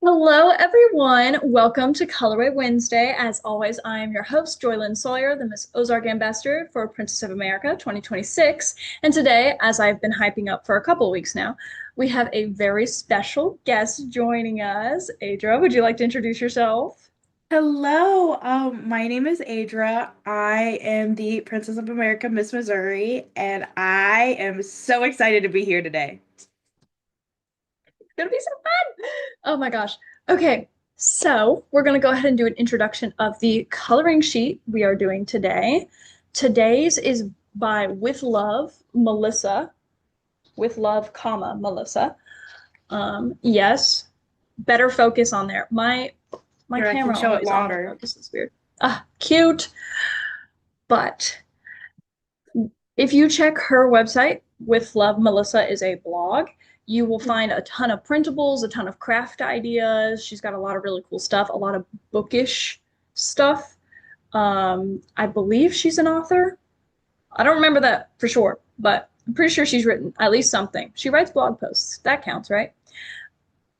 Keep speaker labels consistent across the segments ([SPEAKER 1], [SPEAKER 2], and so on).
[SPEAKER 1] Hello, everyone. Welcome to Colorway Wednesday. As always, I am your host, Joylyn Sawyer, the Miss Ozark Ambassador for Princess of America 2026. And today, as I've been hyping up for a couple of weeks now, we have a very special guest joining us. Adra, would you like to introduce yourself?
[SPEAKER 2] Hello, my name is Adra. I am the Princess of America Miss Missouri, and I am so excited to be here today.
[SPEAKER 1] It's gonna be so fun. Oh my gosh. Okay, so we're gonna go ahead and do an introduction of the coloring sheet we are doing today. Today's is by With Love, Melissa. With love, comma, Melissa. Yes, better focus on there. My
[SPEAKER 2] Here, I can
[SPEAKER 1] camera
[SPEAKER 2] show it
[SPEAKER 1] always
[SPEAKER 2] longer.
[SPEAKER 1] autofocus. It's weird. Ah, cute. But if you check her website, With Love Melissa is a blog. You will find a ton of printables, a ton of craft ideas. She's got a lot of really cool stuff, a lot of bookish stuff. I believe she's an author. I don't remember that for sure, but I'm pretty sure she's written at least something. She writes blog posts. That counts, right?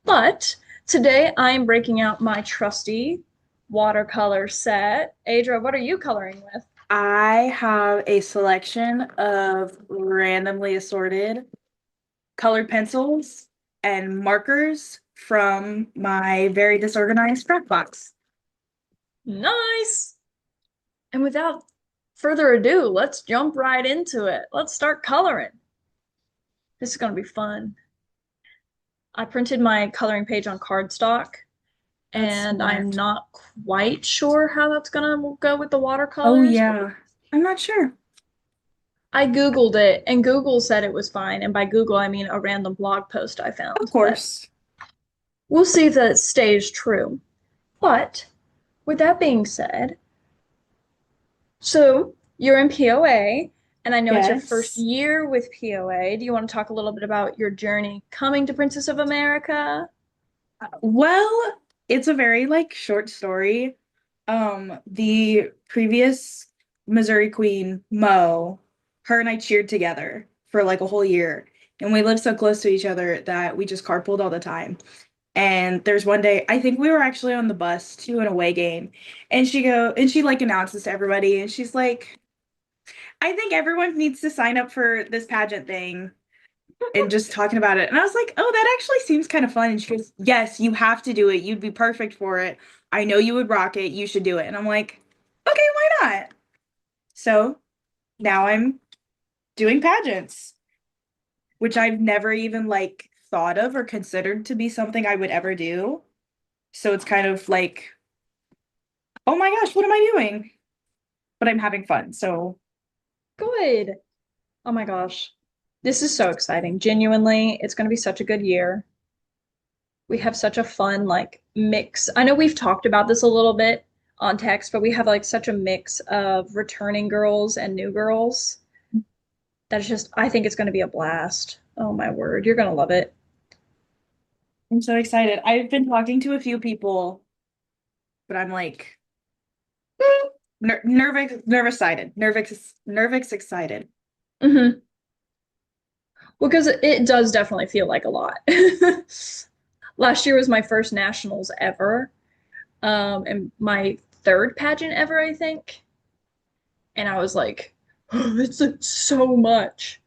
[SPEAKER 1] But today I am breaking out my trusty watercolor set. Adra, what are you coloring with?
[SPEAKER 2] I have a selection of randomly assorted colored pencils and markers from my very disorganized scrap box.
[SPEAKER 1] Nice. And without further ado, let's jump right into it. Let's start coloring. This is going to be fun. I printed my coloring page on cardstock,
[SPEAKER 2] That's
[SPEAKER 1] and I'm
[SPEAKER 2] smart.
[SPEAKER 1] not quite sure how that's going to go with the
[SPEAKER 2] Oh,
[SPEAKER 1] watercolors, but
[SPEAKER 2] yeah. I'm not sure.
[SPEAKER 1] I Googled it, and Google said it was fine. And by Google, I mean a random blog post I
[SPEAKER 2] Of
[SPEAKER 1] found. But
[SPEAKER 2] course.
[SPEAKER 1] we'll see if that stays true. But with that being said, so you're in POA, and I know it's your first
[SPEAKER 2] Yes.
[SPEAKER 1] year with POA. Do you want to talk a little bit about your journey coming to Princess of America?
[SPEAKER 2] Well, it's a very short story. The previous Missouri Queen, Mo, her and I cheered together for like a whole year. And we lived so close to each other that we just carpooled all the time. And there's one day, I think we were actually on the bus to an away game, and she like announces to everybody, and she's like, I think everyone needs to sign up for this pageant thing and just talking about it. And I was like, oh, that actually seems kind of fun. And she goes, yes, you have to do it. You'd be perfect for it. I know you would rock it. You should do it. And I'm like, okay, why not? So now I'm doing pageants, which I've never even thought of or considered to be something I would ever do. So it's kind of like, oh my gosh, what am I doing? But I'm having fun. So
[SPEAKER 1] Good. Oh my gosh. This is so exciting. Genuinely, it's going to be such a good year. We have such a fun mix. I know we've talked about this a little bit on text, but we have like such a mix of returning girls and new girls. That's just, I think it's going to be a blast. Oh my word, you're going to love it.
[SPEAKER 2] I'm so excited. I've been talking to a few people, but I'm like, nervous excited.
[SPEAKER 1] Hmm. Well, because it does definitely feel like a lot. Last year was my first nationals ever, and my third pageant ever, I think. And I was like, oh, it's like so much.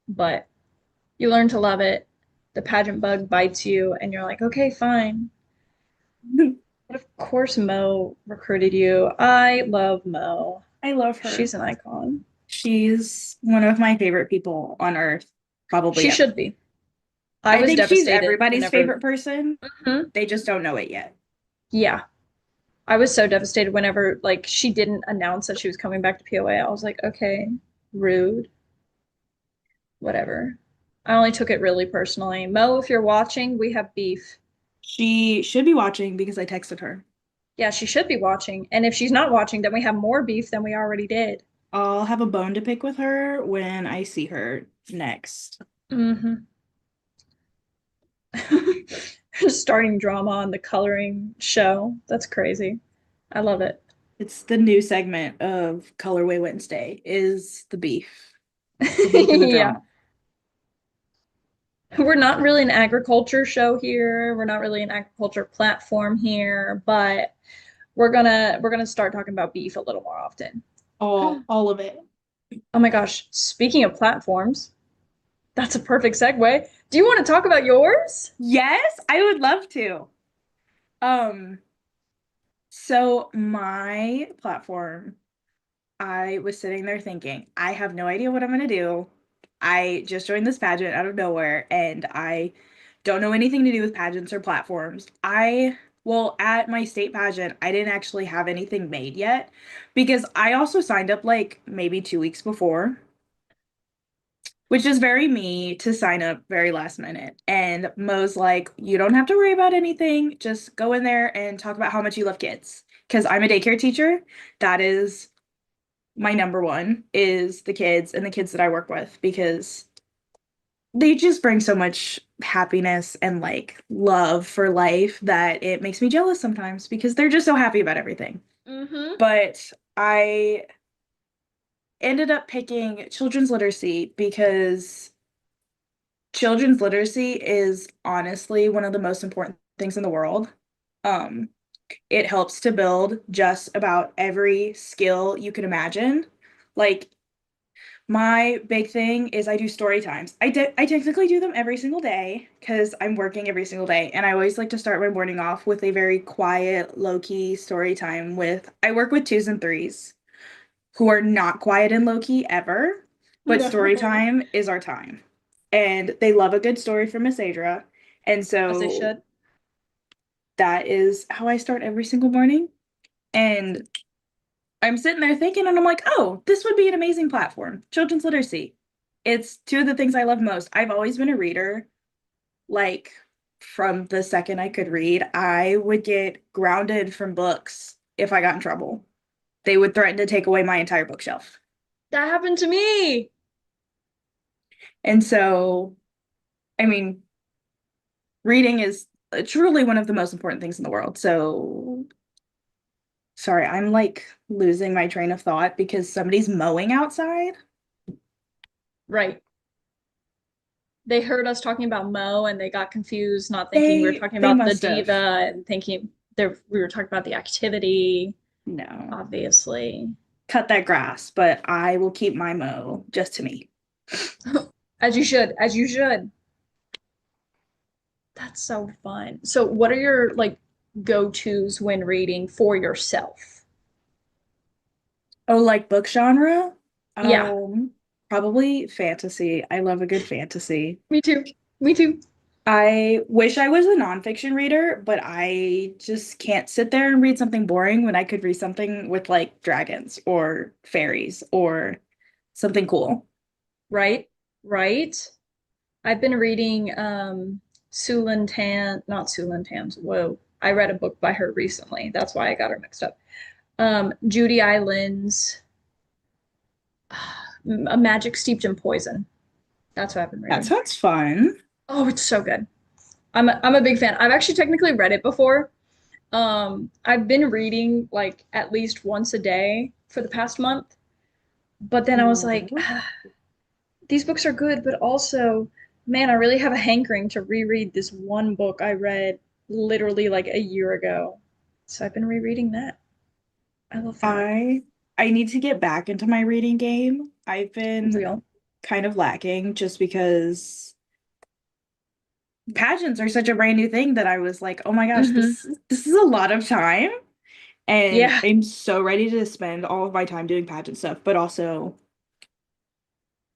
[SPEAKER 1] But you learn to love it. The pageant bug bites you, and you're like, okay, fine. But of course, Mo recruited you. I love Mo.
[SPEAKER 2] I love her.
[SPEAKER 1] She's an icon.
[SPEAKER 2] She's one of my favorite people on earth, probably
[SPEAKER 1] She
[SPEAKER 2] ever.
[SPEAKER 1] should be. I
[SPEAKER 2] I
[SPEAKER 1] was
[SPEAKER 2] think she's
[SPEAKER 1] devastated
[SPEAKER 2] everybody's
[SPEAKER 1] whenever.
[SPEAKER 2] favorite person.
[SPEAKER 1] Mhm.
[SPEAKER 2] They just don't know it yet.
[SPEAKER 1] Yeah, I was so devastated whenever she didn't announce that she was coming back to POA. I was like, okay, rude, whatever. I only took it really personally. Mo, if you're watching, we have beef.
[SPEAKER 2] She should be watching because I texted her.
[SPEAKER 1] Yeah, she should be watching. And if she's not watching, then we have more beef than we already did.
[SPEAKER 2] I'll have a bone to pick with her when I see her next.
[SPEAKER 1] Hmm. Starting drama on the coloring show. That's crazy. I love it.
[SPEAKER 2] It's the new segment of Colorway Wednesday is the beef and the
[SPEAKER 1] Yeah.
[SPEAKER 2] drama.
[SPEAKER 1] We're not really an agriculture show here. We're not really an agriculture platform here, but we're gonna start talking about beef a little more often.
[SPEAKER 2] All of it.
[SPEAKER 1] Oh my gosh, speaking of platforms, that's a perfect segue. Do you want to talk about yours?
[SPEAKER 2] Yes, I would love to. Um, so my platform, I was sitting there thinking, I have no idea what I'm gonna do. I just joined this pageant out of nowhere, and I don't know anything to do with pageants or platforms. Well, at my state pageant, I didn't actually have anything made yet because I also signed up like maybe 2 weeks before, which is very me to sign up very last minute. And Mo's like, you don't have to worry about anything. Just go in there and talk about how much you love kids. Because I'm a daycare teacher. That is my number one is the kids and the kids that I work with because they just bring so much happiness and like love for life that it makes me jealous sometimes because they're just so happy about everything.
[SPEAKER 1] Mm-hmm.
[SPEAKER 2] But I ended up picking children's literacy because children's literacy is honestly one of the most important things in the world. Um, it helps to build just about every skill you can imagine. Like my big thing is I do story times. I technically do them every single day because I'm working every single day, and I always like to start my morning off with a very quiet, low-key story time with I work with twos and threes who are not quiet and low-key ever, but story
[SPEAKER 1] No.
[SPEAKER 2] time is our time. And they love a good story from Miss Adra. And
[SPEAKER 1] As they
[SPEAKER 2] so
[SPEAKER 1] should.
[SPEAKER 2] that is how I start every single morning. And I'm sitting there thinking, and I'm like, oh, this would be an amazing platform. Children's literacy. It's two of the things I love most. I've always been a reader. Like, from the second I could read, I would get grounded from books if I got in trouble. They would threaten to take away my entire bookshelf.
[SPEAKER 1] That happened to me.
[SPEAKER 2] And so, I mean, reading is truly one of the most important things in the world. So, sorry, I'm like losing my train of thought because somebody's mowing outside.
[SPEAKER 1] Right. They heard us talking about Mo and they got confused, not thinking we were talking
[SPEAKER 2] They
[SPEAKER 1] about the
[SPEAKER 2] must have.
[SPEAKER 1] diva and thinking there we were talking about the activity,
[SPEAKER 2] No.
[SPEAKER 1] obviously.
[SPEAKER 2] Cut that grass, but I will keep my mow just to me.
[SPEAKER 1] As you should, as you should. That's so fun. So what are your like go-tos when reading for yourself?
[SPEAKER 2] Oh, like book genre?
[SPEAKER 1] Yeah,
[SPEAKER 2] Um, Probably fantasy. I love a good fantasy.
[SPEAKER 1] me too. Me too.
[SPEAKER 2] I wish I was a nonfiction reader, but I just can't sit there and read something boring when I could read something with like dragons or fairies or something cool.
[SPEAKER 1] Right? Right? I've been reading Sulin Tan, not Sulin Tan's. Whoa. I read a book by her recently. That's why I got her mixed up. Judy Island's A Magic Steeped in Poison. That's what I've been
[SPEAKER 2] That
[SPEAKER 1] reading.
[SPEAKER 2] sounds fun.
[SPEAKER 1] Oh, it's so good. I'm a big fan. I've actually technically read it before. I've been reading like at least once a day for the past month, but then I was like,
[SPEAKER 2] Oh.
[SPEAKER 1] these books are good, but also, man, I really have a hankering to reread this one book I read literally like a year ago. So I've been rereading that. I love that.
[SPEAKER 2] I I need to get back into my reading game. I've been
[SPEAKER 1] Real.
[SPEAKER 2] kind of lacking just because pageants are such a brand new thing that I was like, oh my gosh,
[SPEAKER 1] Hmm.
[SPEAKER 2] this is a lot of time. And
[SPEAKER 1] Yeah,
[SPEAKER 2] I'm so ready to spend all of my time doing pageant stuff, but also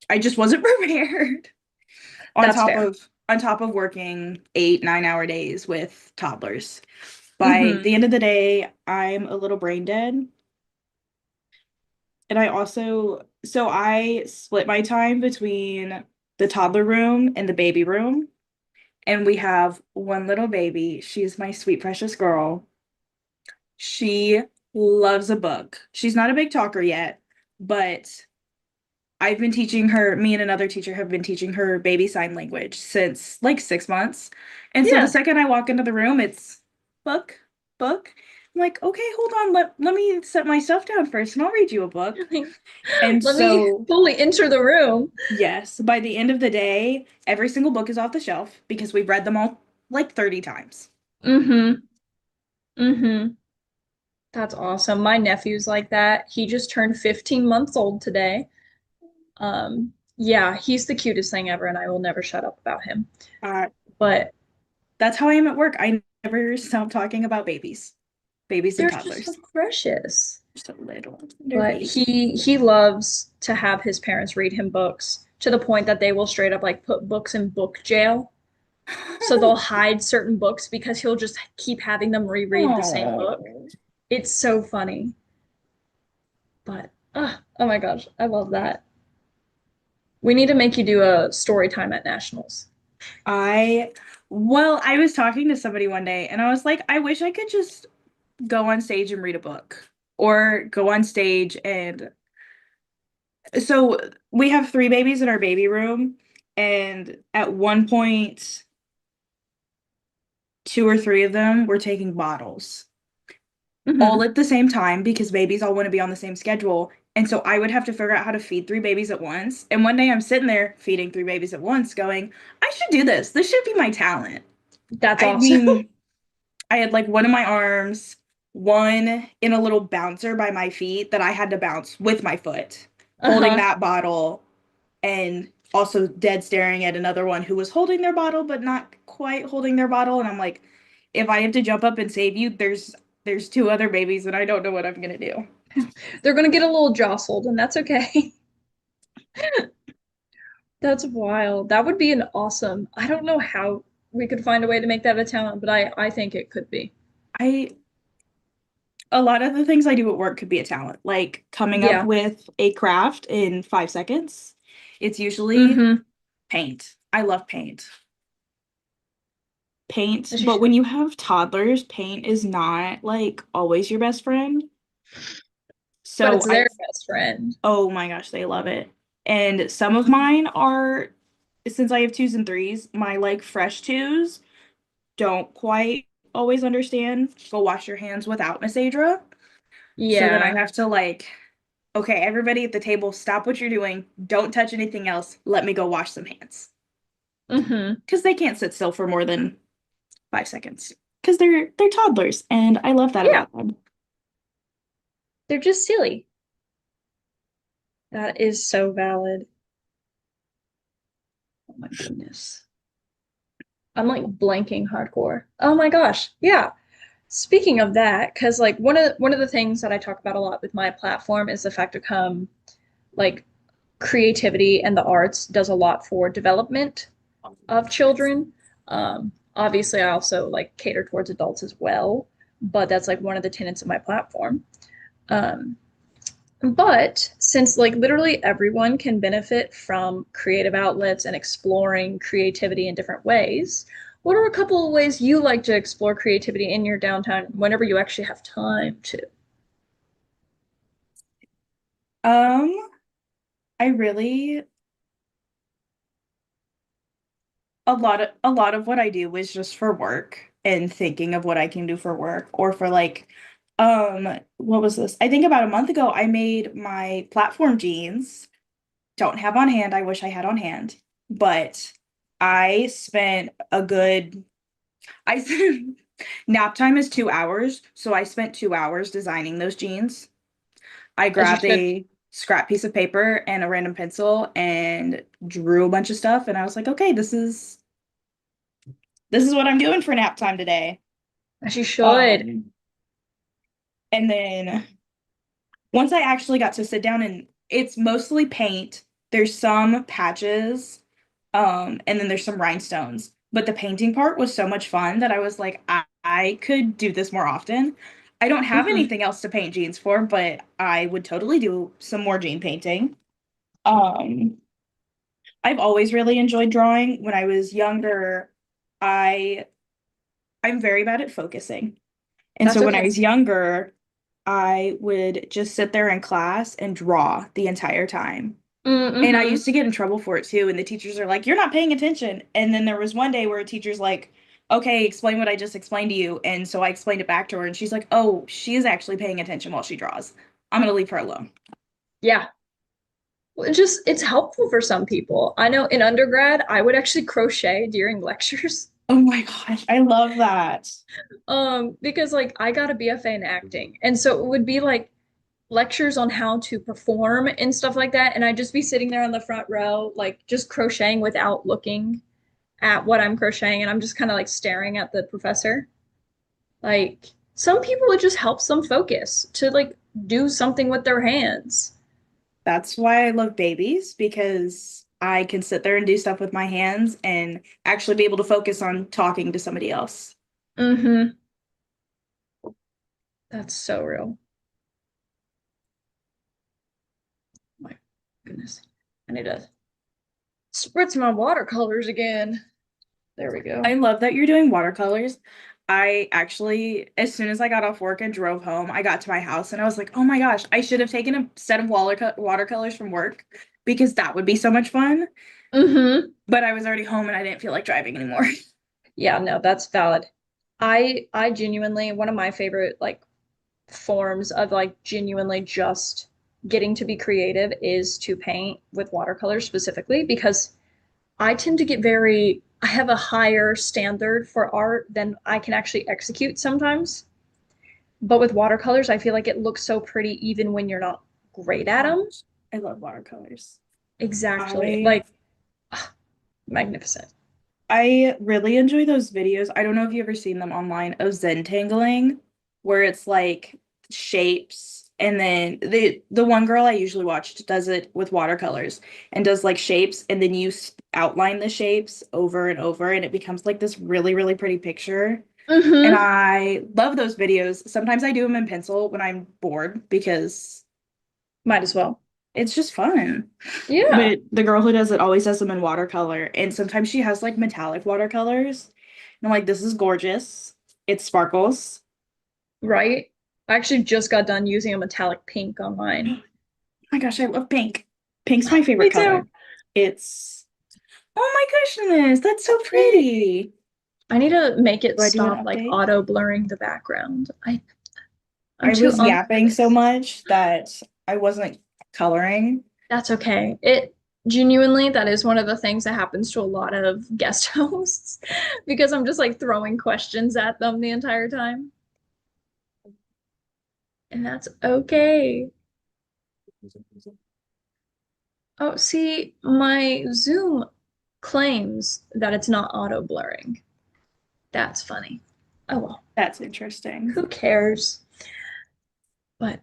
[SPEAKER 2] I just wasn't prepared
[SPEAKER 1] that's fair.
[SPEAKER 2] on top of working 8, 9 hour days with toddlers. By
[SPEAKER 1] Hmm.
[SPEAKER 2] the end of the day, I'm a little brain dead. And I also, so I split my time between the toddler room and the baby room. And we have one little baby. She's my sweet, precious girl. She loves a book. She's not a big talker yet, but I've been teaching her, me and another teacher have been teaching her baby sign language since like 6 months. And so the
[SPEAKER 1] Yeah.
[SPEAKER 2] second I walk into the room, it's book, book. I'm like, okay, hold on, let me set my stuff down first and I'll read you a book.
[SPEAKER 1] Like,
[SPEAKER 2] And
[SPEAKER 1] let me
[SPEAKER 2] so,
[SPEAKER 1] fully enter the room.
[SPEAKER 2] yes, by the end of the day, every single book is off the shelf because we've read them all like 30 times.
[SPEAKER 1] Mm-hmm. Mm-hmm. That's awesome. My nephew's like that. He just turned 15 months old today. Yeah, he's the cutest thing ever, and I will never shut up about him.
[SPEAKER 2] Uh,
[SPEAKER 1] But
[SPEAKER 2] that's how I am at work. I never stop talking about babies and
[SPEAKER 1] they're just so
[SPEAKER 2] toddlers.
[SPEAKER 1] precious.
[SPEAKER 2] So little. They're
[SPEAKER 1] But
[SPEAKER 2] babies.
[SPEAKER 1] he loves to have his parents read him books to the point that they will straight up like put books in book jail. So they'll hide certain books because he'll just keep having them reread the same book.
[SPEAKER 2] Oh,
[SPEAKER 1] It's so funny. But oh my gosh, I love that. We need to make you do a story time at nationals.
[SPEAKER 2] I, I was talking to somebody one day and I was like, I wish I could just go on stage and read a book or go on stage and so we have three babies in our baby room and at one point two or three of them were taking bottles all
[SPEAKER 1] Hmm.
[SPEAKER 2] at the same time because babies all want to be on the same schedule. And so I would have to figure out how to feed three babies at once. And one day I'm sitting there feeding three babies at once, going, I should do this. This should be my talent.
[SPEAKER 1] That's
[SPEAKER 2] I
[SPEAKER 1] awesome.
[SPEAKER 2] mean, I had like one in my arms, one in a little bouncer by my feet that I had to bounce with my foot, holding
[SPEAKER 1] Uh-huh.
[SPEAKER 2] that bottle, and also dead staring at another one who was holding their bottle but not quite holding their bottle. And I'm like, if I have to jump up and save you, there's two other babies and I don't know what I'm gonna do.
[SPEAKER 1] They're gonna get a little jostled, and that's okay. That's wild. That would be an awesome. I don't know how we could find a way to make that a talent, but I think it could be.
[SPEAKER 2] I A lot of the things I do at work could be a talent, like coming up
[SPEAKER 1] Yeah.
[SPEAKER 2] with a craft in 5 seconds. It's usually
[SPEAKER 1] Mm-hmm.
[SPEAKER 2] paint. I love paint. Paint,
[SPEAKER 1] As you
[SPEAKER 2] but
[SPEAKER 1] should.
[SPEAKER 2] when you have toddlers, paint is not like always your best friend.
[SPEAKER 1] But
[SPEAKER 2] So
[SPEAKER 1] it's their
[SPEAKER 2] I've,
[SPEAKER 1] best friend.
[SPEAKER 2] oh my gosh, they love it. And some of mine are, since I have twos and threes, my like fresh twos don't quite always understand. Go wash your hands without Miss Adra. So then I
[SPEAKER 1] Yeah.
[SPEAKER 2] have to like, okay, everybody at the table, stop what you're doing. Don't touch anything else. Let me go wash some hands.
[SPEAKER 1] Mm-hmm.
[SPEAKER 2] Because they can't sit still for more than 5 seconds. Because they're toddlers, and I love that
[SPEAKER 1] Yeah.
[SPEAKER 2] about them.
[SPEAKER 1] They're just silly. That is so valid. Oh my goodness. I'm like blanking hardcore. Oh my gosh. Yeah. Speaking of that, because like one of the things that I talk about a lot with my platform is the fact of like creativity and the arts does a lot for development of children. Obviously, I also like cater towards adults as well, but that's like one of the tenets of my platform. Um, but since like literally everyone can benefit from creative outlets and exploring creativity in different ways, what are a couple of ways you like to explore creativity in your downtime whenever you actually have time to?
[SPEAKER 2] Um, I really a lot of what I do is just for work and thinking of what I can do for work or for like what was this? I think about a month ago I made my platform jeans. Don't have on hand. I wish I had on hand. But I spent a good I nap time is 2 hours, so I spent 2 hours designing those jeans. I
[SPEAKER 1] As you
[SPEAKER 2] grabbed
[SPEAKER 1] should.
[SPEAKER 2] a scrap piece of paper and a random pencil and drew a bunch of stuff and I was like, okay, this is what I'm doing for nap time today.
[SPEAKER 1] As you should.
[SPEAKER 2] Um, and then once I actually got to sit down and it's mostly paint, there's some patches, and then there's some rhinestones. But the painting part was so much fun that I was like, I could do this more often. I don't have
[SPEAKER 1] Hmm.
[SPEAKER 2] anything else to paint jeans for, but I would totally do some more jean painting. Um, I've always really enjoyed drawing. When I was younger, I I'm very bad at focusing. And so
[SPEAKER 1] That's
[SPEAKER 2] when I
[SPEAKER 1] okay.
[SPEAKER 2] was younger, I would just sit there in class and draw the entire time. And I
[SPEAKER 1] Mm-hmm.
[SPEAKER 2] used to get in trouble for it too. And the teachers are like, you're not paying attention. And then there was one day where a teacher's like, okay, explain what I just explained to you. And so I explained it back to her, and she's like, oh, she is actually paying attention while she draws. I'm gonna leave her alone.
[SPEAKER 1] Yeah. Well, it's helpful for some people. I know in undergrad, I would actually crochet during lectures.
[SPEAKER 2] Oh my gosh, I love that.
[SPEAKER 1] Because like I got a BFA in acting. And so it would be like lectures on how to perform and stuff like that. And I'd just be sitting there on the front row, like just crocheting without looking at what I'm crocheting. And I'm just kind of like staring at the professor. Like some people, it just helps them focus to like do something with their hands.
[SPEAKER 2] That's why I love babies because I can sit there and do stuff with my hands and actually be able to focus on talking to somebody else.
[SPEAKER 1] Mm-hmm. That's so real. My goodness. I need to spritz my watercolors again. There we
[SPEAKER 2] I
[SPEAKER 1] go.
[SPEAKER 2] love that you're doing watercolors. I actually, as soon as I got off work and drove home, I got to my house and I was like, oh my gosh, I should have taken a set of watercolors from work because that would be so much fun.
[SPEAKER 1] Mm-hmm.
[SPEAKER 2] But I was already home and I didn't feel like driving anymore.
[SPEAKER 1] Yeah, no, that's valid. I genuinely one of my favorite like forms of like genuinely just getting to be creative is to paint with watercolors specifically because I tend to get I have a higher standard for art than I can actually execute sometimes. But with watercolors, I feel like it looks so pretty even when you're not great at
[SPEAKER 2] Oh my
[SPEAKER 1] them.
[SPEAKER 2] gosh, I love watercolors.
[SPEAKER 1] Exactly.
[SPEAKER 2] I
[SPEAKER 1] Like, magnificent.
[SPEAKER 2] I really enjoy those videos. I don't know if you've ever seen them online of Zen tangling, where it's like shapes, and then the one girl I usually watch does it with watercolors and does like shapes, and then you outline the shapes over and over, and it becomes like this really, really pretty picture. And
[SPEAKER 1] Mm-hmm.
[SPEAKER 2] I love those videos. Sometimes I do them in pencil when I'm bored because
[SPEAKER 1] Might as well.
[SPEAKER 2] it's just fun.
[SPEAKER 1] Yeah,
[SPEAKER 2] But the girl who does it always does them in watercolor. And sometimes she has like metallic watercolors. And I'm like, this is gorgeous. It sparkles.
[SPEAKER 1] right. I actually just got done using a metallic pink on mine.
[SPEAKER 2] Oh my gosh, I love pink. Pink's my favorite
[SPEAKER 1] Me too.
[SPEAKER 2] color. It's, oh my goodness, that's so pretty.
[SPEAKER 1] I need to make it
[SPEAKER 2] Do I do an
[SPEAKER 1] stop like
[SPEAKER 2] update?
[SPEAKER 1] auto blurring the background. I'm
[SPEAKER 2] I
[SPEAKER 1] too
[SPEAKER 2] was
[SPEAKER 1] on for
[SPEAKER 2] yapping so
[SPEAKER 1] this.
[SPEAKER 2] much that I wasn't coloring.
[SPEAKER 1] That's okay. It genuinely, that is one of the things that happens to a lot of guest hosts because I'm just like throwing questions at them the entire time. And that's okay. Oh, see, my Zoom claims that it's not auto blurring. That's funny. Oh well,
[SPEAKER 2] That's interesting.
[SPEAKER 1] who cares? But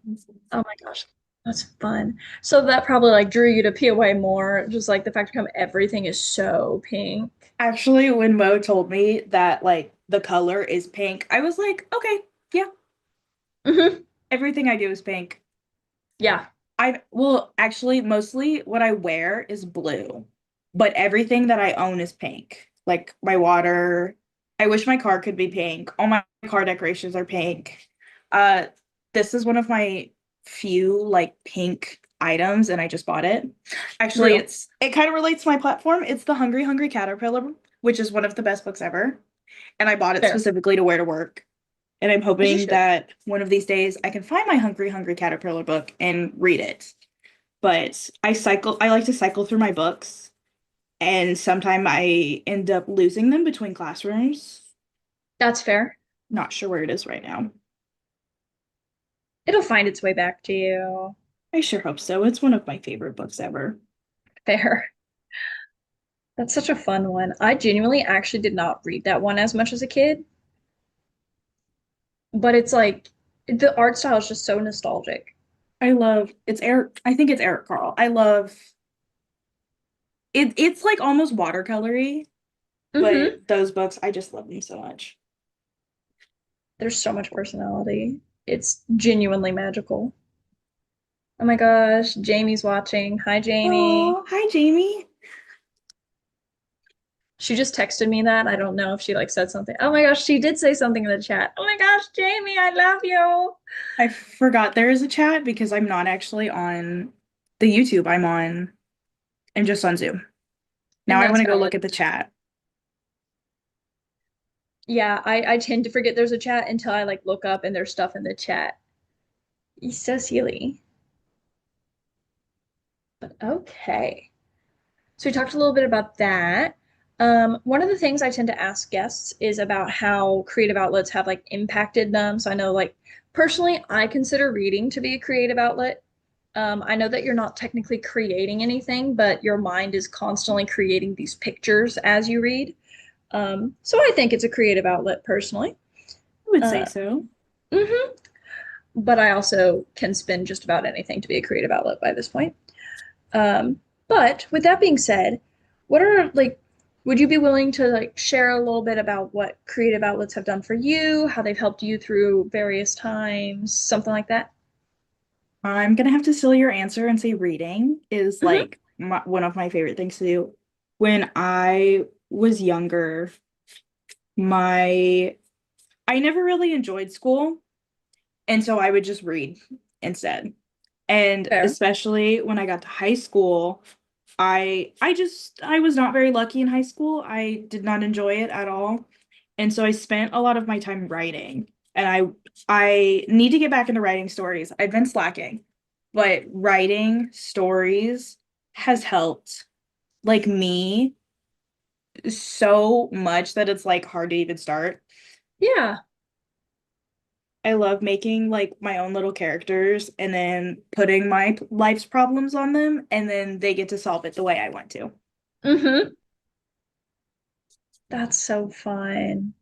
[SPEAKER 1] oh my gosh, that's fun. So that probably like drew you to POA more, just like the fact of come everything is so pink.
[SPEAKER 2] Actually, when Mo told me that like the color is pink, I was like, okay, yeah,
[SPEAKER 1] Hmm.
[SPEAKER 2] everything I do is pink.
[SPEAKER 1] Yeah,
[SPEAKER 2] I well, actually, mostly what I wear is blue, but everything that I own is pink. Like my water, I wish my car could be pink. All my car decorations are pink. Uh, this is one of my few like pink items, and I just bought it. Actually,
[SPEAKER 1] real.
[SPEAKER 2] it kind of relates to my platform. It's the Hungry Hungry Caterpillar, which is one of the best books ever, and I bought it
[SPEAKER 1] Fair.
[SPEAKER 2] specifically to wear to work. And I'm
[SPEAKER 1] As you
[SPEAKER 2] hoping
[SPEAKER 1] should.
[SPEAKER 2] that one of these days I can find my Hungry Hungry Caterpillar book and read it. But I like to cycle through my books, and sometimes I end up losing them between classrooms.
[SPEAKER 1] That's fair.
[SPEAKER 2] Not sure where it is right now.
[SPEAKER 1] It'll find its way back to you.
[SPEAKER 2] I sure hope so. It's one of my favorite books ever.
[SPEAKER 1] Fair. That's such a fun one. I genuinely actually did not read that one as much as a kid, but it's like the art style is just so nostalgic.
[SPEAKER 2] I love it's Eric. I think it's Eric Carl. I love it. It's like almost watercolory, but
[SPEAKER 1] Hmm.
[SPEAKER 2] those books, I just love them so much.
[SPEAKER 1] There's so much personality. It's genuinely magical. Oh my gosh, Jamie's watching. Hi, Jamie.
[SPEAKER 2] Oh, hi, Jamie.
[SPEAKER 1] She just texted me that. I don't know if she like said something. Oh my gosh, she did say something in the chat. Oh my gosh, Jamie, I love you.
[SPEAKER 2] I forgot there is a chat because I'm not actually on the YouTube. I'm just on Zoom. Now
[SPEAKER 1] And
[SPEAKER 2] I want
[SPEAKER 1] that's
[SPEAKER 2] to go
[SPEAKER 1] valid.
[SPEAKER 2] look at the chat.
[SPEAKER 1] Yeah, I tend to forget there's a chat until I like look up and there's stuff in the chat. He's so silly. But okay. So we talked a little bit about that. One of the things I tend to ask guests is about how creative outlets have like impacted them. So I know like personally, I consider reading to be a creative outlet. I know that you're not technically creating anything, but your mind is constantly creating these pictures as you read. So I think it's a creative outlet personally.
[SPEAKER 2] I would say
[SPEAKER 1] Uh,
[SPEAKER 2] so.
[SPEAKER 1] mhm. But I also can spin just about anything to be a creative outlet by this point. Um, but with that being said, what are like, would you be willing to like share a little bit about what creative outlets have done for you, how they've helped you through various times, something like that?
[SPEAKER 2] I'm gonna have to steal your answer and say reading is
[SPEAKER 1] Hmm.
[SPEAKER 2] like one of my favorite things to do. When I was younger, my I never really enjoyed school, and so I would just read instead. And
[SPEAKER 1] Fair.
[SPEAKER 2] especially when I got to high school, I was not very lucky in high school. I did not enjoy it at all. And so I spent a lot of my time writing. And I need to get back into writing stories. I've been slacking, but writing stories has helped like me so much that it's like hard to even start.
[SPEAKER 1] Yeah.
[SPEAKER 2] I love making like my own little characters and then putting my life's problems on them, and then they get to solve it the way I want to.
[SPEAKER 1] Hmm. That's so fun.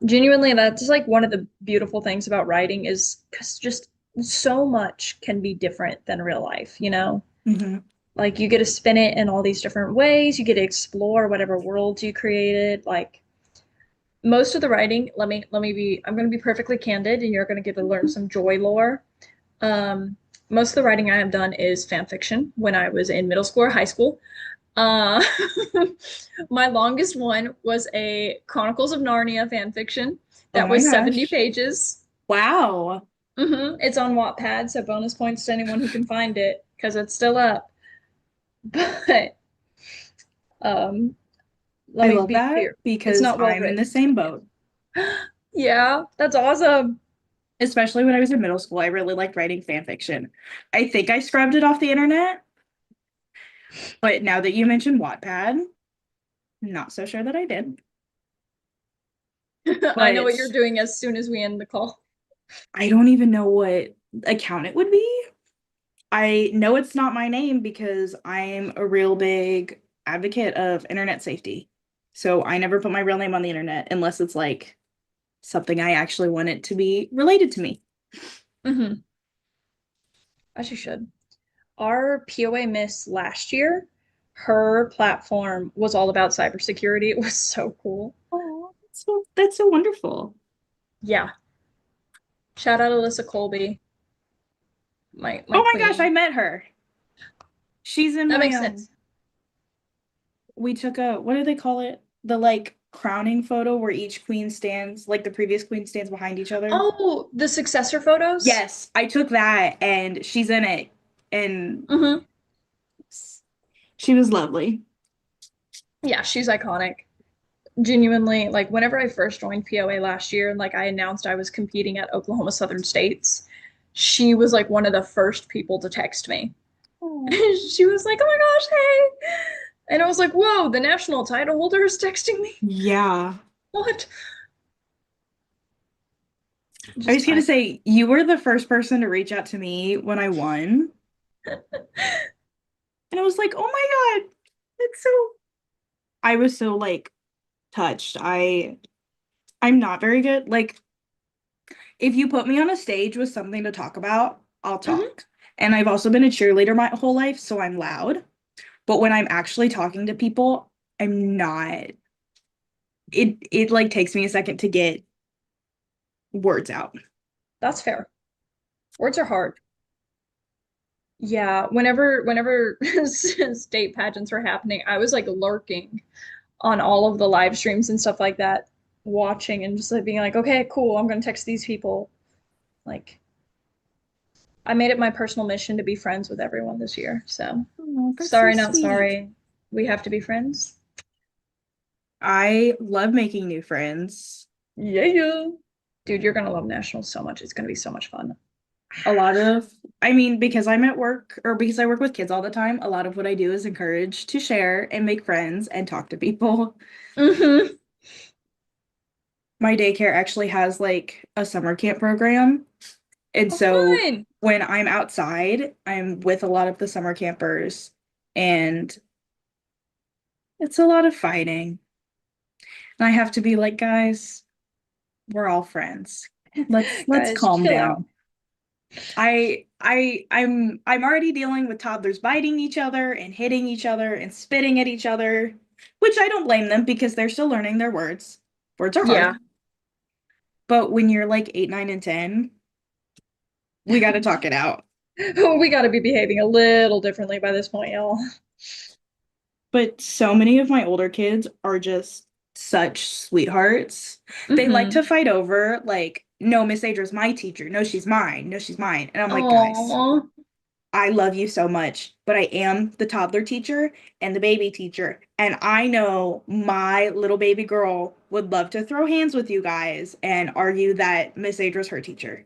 [SPEAKER 1] Genuinely, that's like one of the beautiful things about writing is because just so much can be different than real life, you know?
[SPEAKER 2] Hmm.
[SPEAKER 1] Like you get to spin it in all these different ways. You get to explore whatever worlds you created. Like most of the writing, let me be I'm going to be perfectly candid and you're going to get to learn some joy lore. Um, most of the writing I have done is fan fiction when I was in middle school or high school. Uh, my longest one was a Chronicles of Narnia fan fiction
[SPEAKER 2] Oh
[SPEAKER 1] that
[SPEAKER 2] my
[SPEAKER 1] was 70
[SPEAKER 2] gosh.
[SPEAKER 1] pages.
[SPEAKER 2] Wow.
[SPEAKER 1] It's on Wattpad, so bonus points to anyone who can find it because it's still up. But um, let
[SPEAKER 2] I
[SPEAKER 1] me
[SPEAKER 2] love
[SPEAKER 1] be
[SPEAKER 2] that
[SPEAKER 1] clear. It's
[SPEAKER 2] because
[SPEAKER 1] not well
[SPEAKER 2] I'm in the
[SPEAKER 1] written.
[SPEAKER 2] same boat.
[SPEAKER 1] Yeah, that's awesome.
[SPEAKER 2] Especially when I was in middle school, I really liked writing fan fiction. I think I scrubbed it off the internet, but now that you mentioned Wattpad, not so sure that I did.
[SPEAKER 1] I know what
[SPEAKER 2] But
[SPEAKER 1] you're doing as soon as we end the call.
[SPEAKER 2] I don't even know what account it would be. I know it's not my name because I'm a real big advocate of internet safety. So I never put my real name on the internet unless it's like something I actually want it to be related to me.
[SPEAKER 1] Hmm. As you should. Our POA miss last year, her platform was all about cybersecurity. It was so cool.
[SPEAKER 2] Oh, that's so wonderful.
[SPEAKER 1] Yeah. Shout out Alyssa Colby, my
[SPEAKER 2] Oh my gosh, I
[SPEAKER 1] queen.
[SPEAKER 2] met her. She's in
[SPEAKER 1] That
[SPEAKER 2] my
[SPEAKER 1] makes sense.
[SPEAKER 2] we took a what do they call it? The like crowning photo where each queen stands, like the previous queen stands behind each other.
[SPEAKER 1] Oh, the successor photos?
[SPEAKER 2] Yes, I took that and she's in it. And
[SPEAKER 1] Hmm.
[SPEAKER 2] she was lovely.
[SPEAKER 1] Yeah, she's iconic. Genuinely, like whenever I first joined POA last year and like I announced I was competing at Oklahoma Southern States, she was like one of the first people to text me.
[SPEAKER 2] Oh.
[SPEAKER 1] She was like, "Oh my gosh, hey." And I was like, "Whoa, the national title holder is texting me."
[SPEAKER 2] Yeah.
[SPEAKER 1] What?
[SPEAKER 2] I
[SPEAKER 1] Just
[SPEAKER 2] was gonna
[SPEAKER 1] time.
[SPEAKER 2] say you were the first person to reach out to me when I won. And I was like, oh my God, it's so I was so like touched. I'm not very good. Like if you put me on a stage with something to talk about, I'll
[SPEAKER 1] Hmm.
[SPEAKER 2] talk. And I've also been a cheerleader my whole life, so I'm loud. But when I'm actually talking to people, I'm not. It like takes me a second to get words out.
[SPEAKER 1] That's fair. Words are hard. Yeah, whenever state pageants were happening, I was like lurking on all of the live streams and stuff like that, watching and just like being like, okay, cool, I'm gonna text these people. Like, I made it my personal mission to be friends with everyone this year. So,
[SPEAKER 2] Oh, that's so
[SPEAKER 1] sorry, not
[SPEAKER 2] sweet.
[SPEAKER 1] sorry. We have to be friends.
[SPEAKER 2] I love making new friends.
[SPEAKER 1] Yeah. Dude, you're gonna love nationals so much. It's gonna be so much fun.
[SPEAKER 2] A lot of, I mean, because I'm at work or because I work with kids all the time, a lot of what I do is encourage to share and make friends and talk to people.
[SPEAKER 1] Mm-hmm.
[SPEAKER 2] My daycare actually has like a summer camp program. And
[SPEAKER 1] Oh,
[SPEAKER 2] so
[SPEAKER 1] fun.
[SPEAKER 2] when I'm outside, I'm with a lot of the summer campers and it's a lot of fighting. And I have to be like, guys, we're all friends. Let's
[SPEAKER 1] Guys,
[SPEAKER 2] calm
[SPEAKER 1] chill out.
[SPEAKER 2] down. I'm already dealing with toddlers biting each other and hitting each other and spitting at each other, which I don't blame them because they're still learning their words. Words are
[SPEAKER 1] Yeah.
[SPEAKER 2] hard. But when you're like 8, 9, and 10, we got to talk it out.
[SPEAKER 1] We gotta be behaving a little differently by this point, y'all.
[SPEAKER 2] But so many of my older kids are just such sweethearts. They like
[SPEAKER 1] Mm-hmm.
[SPEAKER 2] to fight over, like, no, Miss Adra's my teacher. No, she's mine. No, she's mine. And I'm like, guys,
[SPEAKER 1] Oh.
[SPEAKER 2] I love you so much, but I am the toddler teacher and the baby teacher. And I know my little baby girl would love to throw hands with you guys and argue that Miss Adra's her teacher.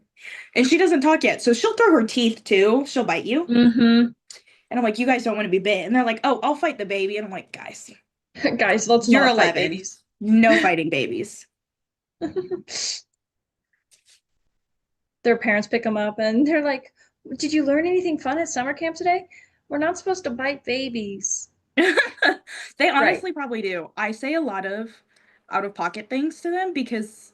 [SPEAKER 2] And she doesn't talk yet. So she'll throw her teeth too. She'll bite you.
[SPEAKER 1] Mm-hmm.
[SPEAKER 2] And I'm like, you guys don't want to be bit. And they're like, oh, I'll fight the baby. And I'm like, guys,
[SPEAKER 1] Guys, let's
[SPEAKER 2] you're
[SPEAKER 1] not fight
[SPEAKER 2] 11.
[SPEAKER 1] babies.
[SPEAKER 2] No fighting babies.
[SPEAKER 1] Their parents pick them up and they're like, "Did you learn anything fun at summer camp today? We're not supposed to bite babies."
[SPEAKER 2] They
[SPEAKER 1] Right.
[SPEAKER 2] honestly probably do. I say a lot of out of pocket things to them because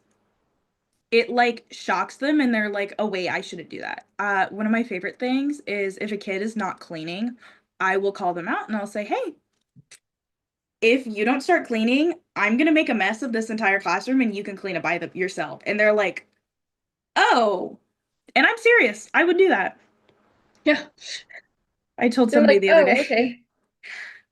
[SPEAKER 2] it like shocks them and they're like, oh wait, I shouldn't do that. One of my favorite things is if a kid is not cleaning, I will call them out and I'll say, hey, if you don't start cleaning, I'm gonna make a mess of this entire classroom and you can clean it by yourself. And they're like, oh, and I'm serious. I would do that.
[SPEAKER 1] Yeah.
[SPEAKER 2] I told
[SPEAKER 1] They're
[SPEAKER 2] somebody
[SPEAKER 1] like,
[SPEAKER 2] the other
[SPEAKER 1] "Oh,
[SPEAKER 2] day.
[SPEAKER 1] okay."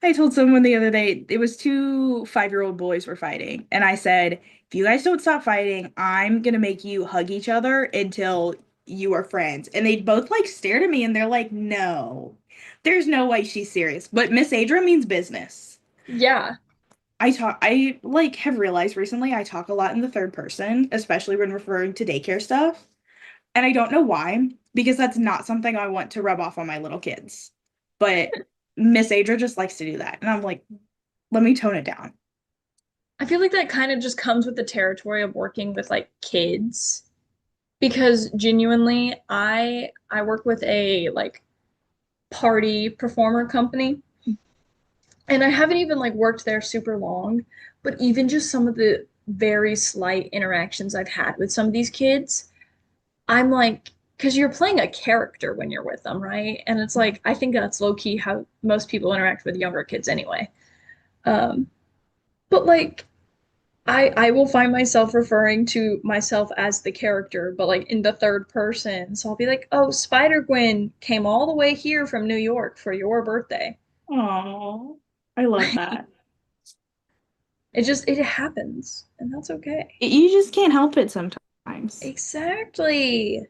[SPEAKER 2] I told someone the other day, it was two 5-year-old boys were fighting. And I said, if you guys don't stop fighting, I'm gonna make you hug each other until you are friends. And they both like stared at me and they're like, no, there's no way she's serious. But Miss Adra means business.
[SPEAKER 1] Yeah.
[SPEAKER 2] I like have realized recently I talk a lot in the third person, especially when referring to daycare stuff. And I don't know why, because that's not something I want to rub off on my little kids. But Miss Adra just likes to do that. And I'm like, let me tone it down.
[SPEAKER 1] I feel like that kind of just comes with the territory of working with like kids because genuinely I work with a like party performer company and I haven't even like worked there super long, but even just some of the very slight interactions I've had with some of these kids, I'm like, because you're playing a character when you're with them, right? And it's like, I think that's low key how most people interact with younger kids anyway. Um, but like, I will find myself referring to myself as the character, but like in the third person. So I'll be like, "Oh, Spider Gwen came all the way here from New York for your birthday."
[SPEAKER 2] Oh, I love that.
[SPEAKER 1] It happens, and that's okay.
[SPEAKER 2] You just can't help it sometimes.
[SPEAKER 1] Exactly.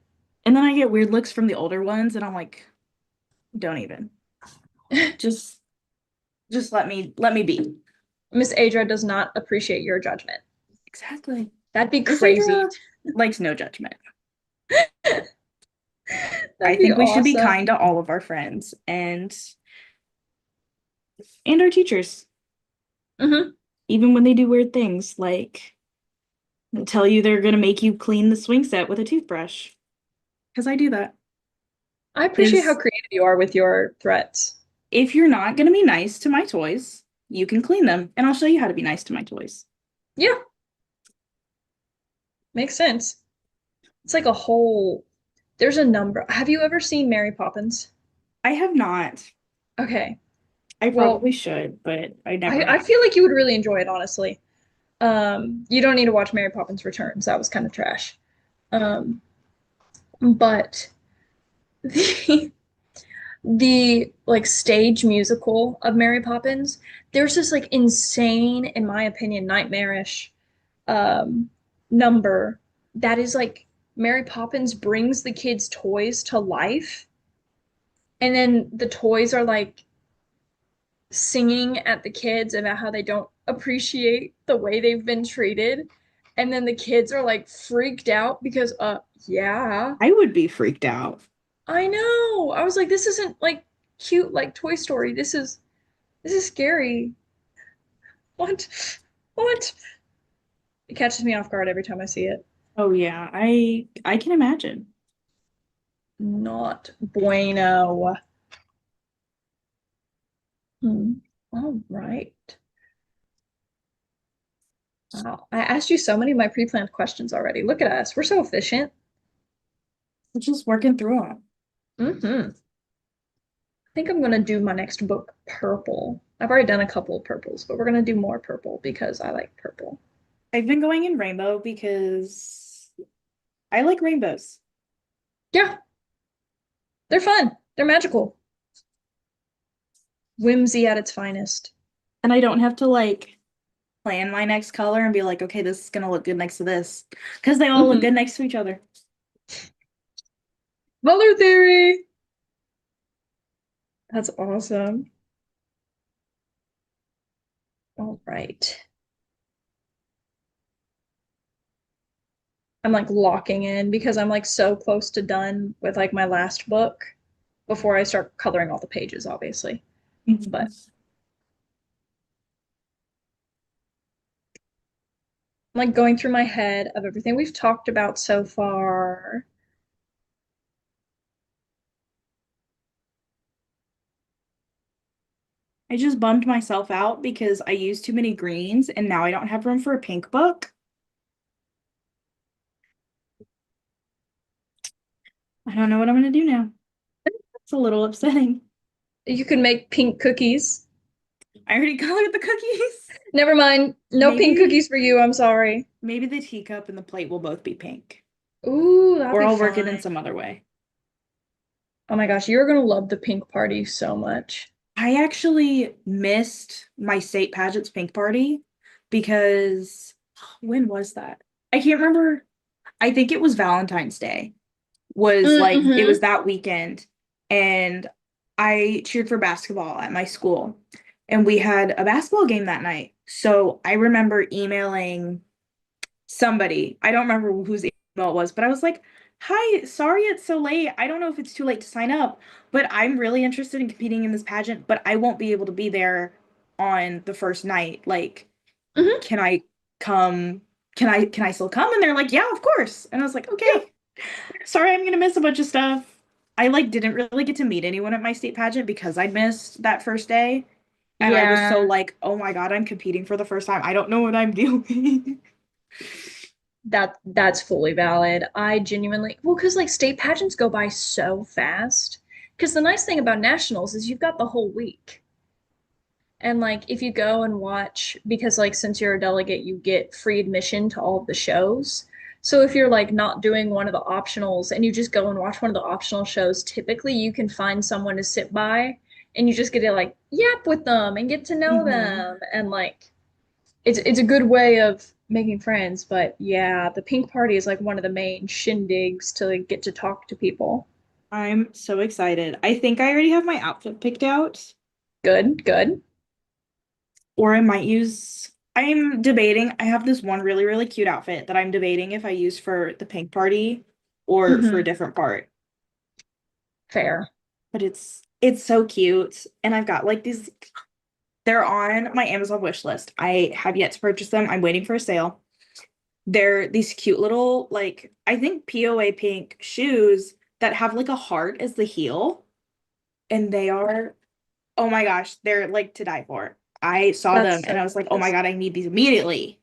[SPEAKER 2] And then I get weird looks from the older ones, and I'm like, don't even. Just just let me be.
[SPEAKER 1] Miss Adra does not appreciate your judgment.
[SPEAKER 2] Exactly.
[SPEAKER 1] That'd be
[SPEAKER 2] Miss
[SPEAKER 1] crazy.
[SPEAKER 2] Adra likes no judgment. I
[SPEAKER 1] That'd be
[SPEAKER 2] think we should be
[SPEAKER 1] awesome.
[SPEAKER 2] kind to all of our friends and our teachers,
[SPEAKER 1] Hmm.
[SPEAKER 2] even when they do weird things like tell you they're gonna make you clean the swing set with a toothbrush. Because I do that.
[SPEAKER 1] I appreciate how
[SPEAKER 2] Because
[SPEAKER 1] creative you are with your threats.
[SPEAKER 2] if you're not gonna be nice to my toys, you can clean them, and I'll show you how to be nice to my toys.
[SPEAKER 1] Yeah, makes sense. It's like a whole, there's a number. Have you ever seen Mary Poppins?
[SPEAKER 2] I have not.
[SPEAKER 1] Okay.
[SPEAKER 2] I
[SPEAKER 1] Well,
[SPEAKER 2] probably should, but I never
[SPEAKER 1] I
[SPEAKER 2] have.
[SPEAKER 1] feel like you would really enjoy it, honestly. You don't need to watch Mary Poppins Returns. That was kind of trash. Um, but the the like stage musical of Mary Poppins, there's this like insane, in my opinion, nightmarish um number that is like Mary Poppins brings the kids' toys to life, and then the toys are like singing at the kids about how they don't appreciate the way they've been treated. And then the kids are like freaked out because yeah.
[SPEAKER 2] I would be freaked out.
[SPEAKER 1] I know. I was like, this isn't like cute like Toy Story. This is scary. What? What? It catches me off guard every time I see it.
[SPEAKER 2] Oh yeah, I can imagine.
[SPEAKER 1] Not bueno. Hmm. All right. Wow. I asked you so many of my pre-planned questions already. Look at us. We're so efficient.
[SPEAKER 2] We're just working through them.
[SPEAKER 1] I think I'm gonna do my next book purple. I've already done a couple of purples, but we're gonna do more purple because I like purple.
[SPEAKER 2] I've been going in rainbow because I like rainbows.
[SPEAKER 1] Yeah, they're fun. They're magical. Whimsy at its finest.
[SPEAKER 2] And I don't have to like plan my next color and be like, okay, this is gonna look good next to this. Because they all look
[SPEAKER 1] Hmm.
[SPEAKER 2] good next to each other.
[SPEAKER 1] Color theory. That's awesome. All right. I'm like locking in because I'm like so close to done with like my last book before I start coloring all the pages, obviously.
[SPEAKER 2] Mhm.
[SPEAKER 1] But I'm like going through my head of everything we've talked about so far.
[SPEAKER 2] I just bummed myself out because I used too many greens and now I don't have room for a pink book. I don't know what I'm gonna do now. It's a little upsetting.
[SPEAKER 1] You can make pink cookies.
[SPEAKER 2] I already colored the cookies.
[SPEAKER 1] Never mind. No pink
[SPEAKER 2] Maybe
[SPEAKER 1] cookies for you. I'm sorry.
[SPEAKER 2] maybe the teacup and the plate will both be pink.
[SPEAKER 1] Ooh, that'll
[SPEAKER 2] Or
[SPEAKER 1] be
[SPEAKER 2] I'll work it in
[SPEAKER 1] fun.
[SPEAKER 2] some other way.
[SPEAKER 1] Oh my gosh, you're gonna love the pink party so much.
[SPEAKER 2] I actually missed my state pageant's pink party because when was that? I can't remember. I think it was Valentine's Day. Was like it was
[SPEAKER 1] Mm-hmm.
[SPEAKER 2] that weekend and I cheered for basketball at my school and we had a basketball game that night. So I remember emailing somebody. I don't remember whose email it was, but I was like, "Hi, sorry it's so late. I don't know if it's too late to sign up, but I'm really interested in competing in this pageant, but I won't be able to be there on the first night. Like,
[SPEAKER 1] Mm-hmm.
[SPEAKER 2] can I come? Can I still come?" And they're like, "Yeah, of course." And I was like,
[SPEAKER 1] Yeah.
[SPEAKER 2] "Okay. Sorry, I'm gonna miss a bunch of stuff." I like didn't really get to meet anyone at my state pageant because I missed that first day. And I was so
[SPEAKER 1] Yeah,
[SPEAKER 2] like, oh my God, I'm competing for the first time. I don't know what I'm doing.
[SPEAKER 1] that's fully valid. I genuinely, well, because like state pageants go by so fast. Because the nice thing about nationals is you've got the whole week. And like if you go and watch, because like since you're a delegate, you get free admission to all of the shows. So if you're like not doing one of the optionals and you just go and watch one of the optional shows, typically you can find someone to sit by and you just get to like yap with them and get to know
[SPEAKER 2] hmm
[SPEAKER 1] them. And like it's a good way of making friends. But yeah, the pink party is like one of the main shindigs to like, get to talk to people.
[SPEAKER 2] I'm so excited. I think I already have my outfit picked out,
[SPEAKER 1] Good, good.
[SPEAKER 2] or I might use. I'm debating. I have this one really, really cute outfit that I'm debating if I use for the pink party or for a
[SPEAKER 1] Hmm.
[SPEAKER 2] different part.
[SPEAKER 1] Fair.
[SPEAKER 2] But it's so cute. And I've got like these, they're on my Amazon wish list. I have yet to purchase them. I'm waiting for a sale. They're these cute little, like, I think POA pink shoes that have like a heart as the heel. And they are, oh my gosh, they're like to die for. I saw them
[SPEAKER 1] That's
[SPEAKER 2] and
[SPEAKER 1] so
[SPEAKER 2] I was like, oh my
[SPEAKER 1] gorgeous.
[SPEAKER 2] God, I need these immediately.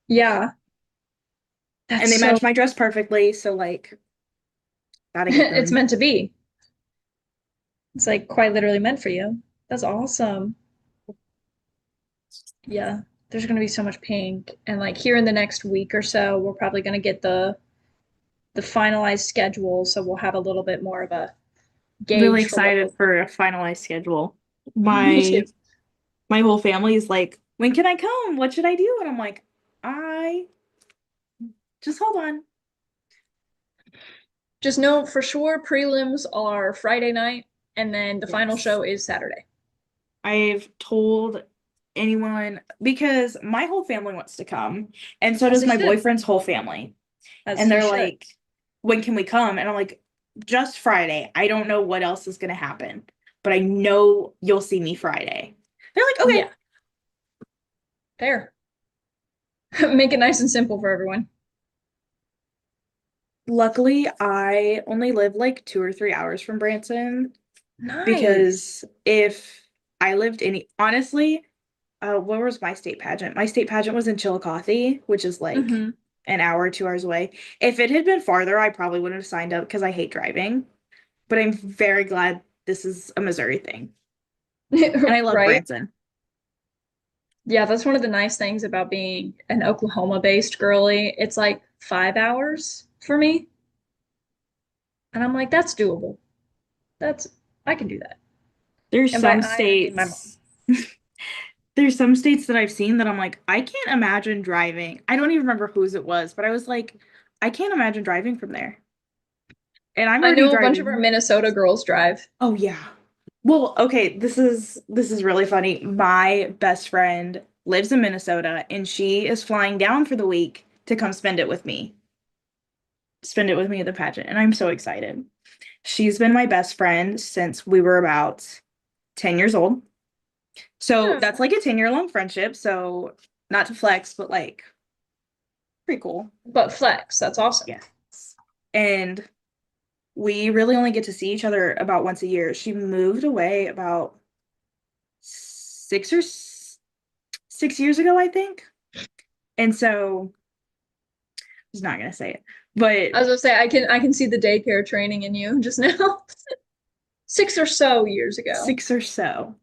[SPEAKER 1] Yeah,
[SPEAKER 2] And
[SPEAKER 1] that's
[SPEAKER 2] they
[SPEAKER 1] so
[SPEAKER 2] match my dress perfectly. So, like, gotta get
[SPEAKER 1] it's
[SPEAKER 2] them.
[SPEAKER 1] meant to be. It's like quite literally meant for you. That's awesome. Yeah, there's gonna be so much pink. And like here in the next week or so, we're probably gonna get the finalized schedule, so we'll have a little bit more of a
[SPEAKER 2] Really
[SPEAKER 1] gauge for what
[SPEAKER 2] excited
[SPEAKER 1] we're
[SPEAKER 2] for a finalized schedule.
[SPEAKER 1] me too.
[SPEAKER 2] My whole family is like, when can I come? What should I do? And I'm like, I just hold on.
[SPEAKER 1] Just know for sure prelims are Friday night and then the final
[SPEAKER 2] Yes.
[SPEAKER 1] show is Saturday.
[SPEAKER 2] I've told anyone because my whole family wants to come, and so
[SPEAKER 1] As
[SPEAKER 2] does
[SPEAKER 1] they
[SPEAKER 2] my
[SPEAKER 1] should.
[SPEAKER 2] boyfriend's whole family.
[SPEAKER 1] As
[SPEAKER 2] And
[SPEAKER 1] he
[SPEAKER 2] they're
[SPEAKER 1] should.
[SPEAKER 2] like, when can we come? And I'm like, just Friday. I don't know what else is going to happen, but I know you'll see me Friday. They're like, okay.
[SPEAKER 1] Yeah, fair. Make it nice and simple for everyone.
[SPEAKER 2] Luckily, I only live like 2 or 3 hours from Branson
[SPEAKER 1] Nice.
[SPEAKER 2] because if I lived any, honestly, where was my state pageant? My state pageant was in Chillicothe, which is like
[SPEAKER 1] Hmm.
[SPEAKER 2] an hour, 2 hours away. If it had been farther, I probably wouldn't have signed up because I hate driving. But I'm very glad this is a Missouri thing. And I love
[SPEAKER 1] Right?
[SPEAKER 2] Branson.
[SPEAKER 1] Yeah, that's one of the nice things about being an Oklahoma-based girly. It's like 5 hours for me. And I'm like, that's doable. That's I can do that.
[SPEAKER 2] There's
[SPEAKER 1] And by
[SPEAKER 2] some
[SPEAKER 1] I mean my mom.
[SPEAKER 2] states, there's some states that I've seen that I'm like, I can't imagine driving. I don't even remember whose it was, but I was like, I can't imagine driving from there. And I'm
[SPEAKER 1] I
[SPEAKER 2] already
[SPEAKER 1] know a bunch of our
[SPEAKER 2] driving.
[SPEAKER 1] Minnesota girls drive.
[SPEAKER 2] Oh yeah. Well, okay, this is really funny. My best friend lives in Minnesota and she is flying down for the week to come spend it with me. Spend it with me at the pageant, and I'm so excited. She's been my best friend since we were about 10 years old. So
[SPEAKER 1] Yeah.
[SPEAKER 2] that's like a 10-year long friendship. So not to flex, but like pretty cool.
[SPEAKER 1] But flex, that's awesome.
[SPEAKER 2] Yes. And we really only get to see each other about once a year. She moved away about 6 years ago, I think. And so I was not gonna say it, but
[SPEAKER 1] I was gonna say I can see the daycare training in you just now. 6 or so years ago.
[SPEAKER 2] 6 or so.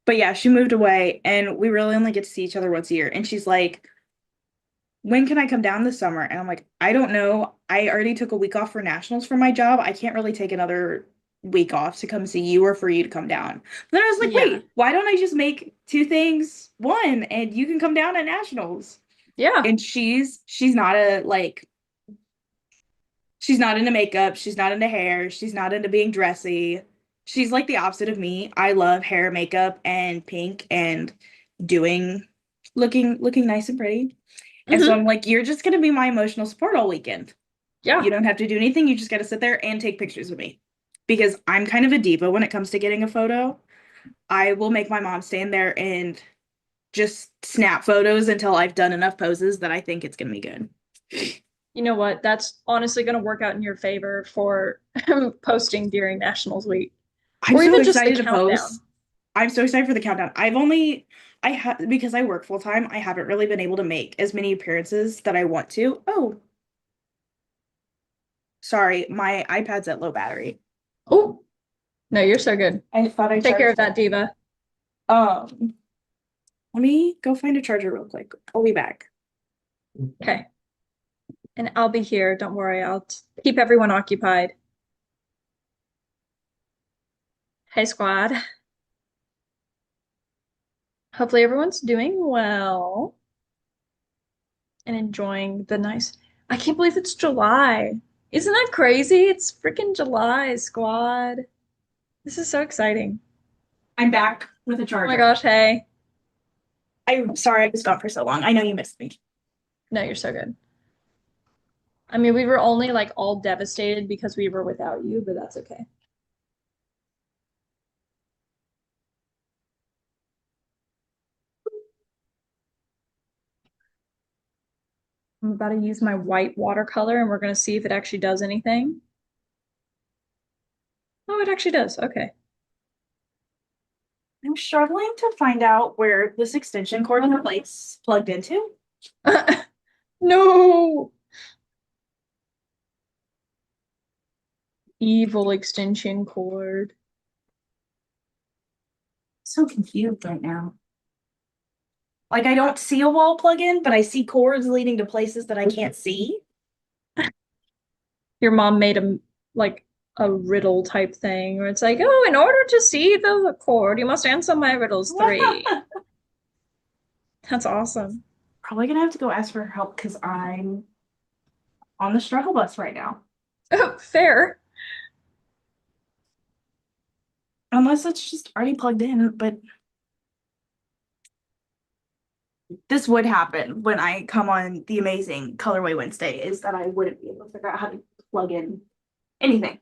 [SPEAKER 2] But yeah, she moved away and we really only get to see each other once a year. And she's like, when can I come down this summer? And I'm like, I don't know. I already took a week off for nationals for my job. I can't really take another week off to come see you or for you to come down. But then I was like,
[SPEAKER 1] Yeah.
[SPEAKER 2] wait, why don't I just make two things one and you can come down at nationals?
[SPEAKER 1] Yeah.
[SPEAKER 2] And she's not a like she's not into makeup, she's not into hair, she's not into being dressy. She's like the opposite of me. I love hair, makeup, and pink and doing looking nice and pretty. And so
[SPEAKER 1] Hmm.
[SPEAKER 2] I'm like, you're just gonna be my emotional support all weekend.
[SPEAKER 1] Yeah.
[SPEAKER 2] You don't have to do anything. You just got to sit there and take pictures with me. Because I'm kind of a diva when it comes to getting a photo. I will make my mom stand there and just snap photos until I've done enough poses that I think it's gonna be good.
[SPEAKER 1] You know what? That's honestly going to work out in your favor for posting during Nationals week
[SPEAKER 2] I'm
[SPEAKER 1] or
[SPEAKER 2] so
[SPEAKER 1] even just the
[SPEAKER 2] excited to
[SPEAKER 1] countdown.
[SPEAKER 2] post. I'm so excited for the countdown. I have because I work full time, I haven't really been able to make as many appearances that I want to. Oh, sorry, my iPad's at low battery.
[SPEAKER 1] Oh, no, you're so good.
[SPEAKER 2] I thought I
[SPEAKER 1] Take care of
[SPEAKER 2] charged
[SPEAKER 1] that,
[SPEAKER 2] it.
[SPEAKER 1] diva.
[SPEAKER 2] Um, Let me go find a charger real quick. I'll be back.
[SPEAKER 1] Okay. And I'll be here. Don't worry. I'll keep everyone occupied. Hey, squad. Hopefully everyone's doing well and enjoying the nice. I can't believe it's July. Isn't that crazy? It's freaking July, squad. This is so exciting.
[SPEAKER 2] I'm back with a
[SPEAKER 1] Oh my
[SPEAKER 2] charger.
[SPEAKER 1] gosh, hey.
[SPEAKER 2] I'm sorry I was gone for so long. I know you missed me.
[SPEAKER 1] No, you're so good. I mean, we were only like all devastated because we were without you, but that's okay. I'm about to use my white watercolor and we're going to see if it actually does anything. Oh, it actually does. Okay.
[SPEAKER 2] I'm struggling to find out where this extension cord on the plate's plugged into.
[SPEAKER 1] No. Evil extension cord.
[SPEAKER 2] So confused right now. Like I don't see a wall plug-in, but I see cords leading to places that I can't see.
[SPEAKER 1] Your mom made like a riddle type thing where it's like, oh, in order to see the cord, you must answer my riddles three. That's awesome.
[SPEAKER 2] Probably gonna have to go ask for help because I'm on the struggle bus right now.
[SPEAKER 1] Oh, fair.
[SPEAKER 2] Unless it's just already plugged in, but this would happen when I come on the amazing Colorway Wednesday, is that I wouldn't be able to figure out how to plug in anything.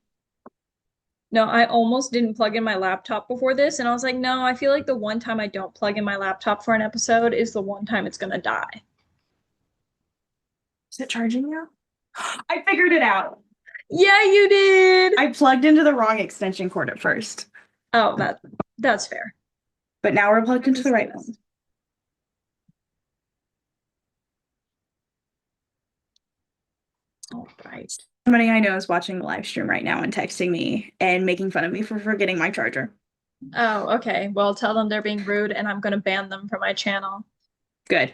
[SPEAKER 1] No, I almost didn't plug in my laptop before this, and I was like, no, I feel like the one time I don't plug in my laptop for an episode is the one time it's gonna die.
[SPEAKER 2] Is it charging now? I figured it out.
[SPEAKER 1] Yeah, you did.
[SPEAKER 2] I plugged into the wrong extension cord at first,
[SPEAKER 1] Oh, that's fair.
[SPEAKER 2] but now we're plugged
[SPEAKER 1] I'm
[SPEAKER 2] into the
[SPEAKER 1] just
[SPEAKER 2] right
[SPEAKER 1] gonna.
[SPEAKER 2] one.
[SPEAKER 1] All right.
[SPEAKER 2] Somebody I know is watching the live stream right now and texting me and making fun of me for forgetting my charger.
[SPEAKER 1] Oh, okay. Well, tell them they're being rude, and I'm gonna ban them from my channel.
[SPEAKER 2] Good.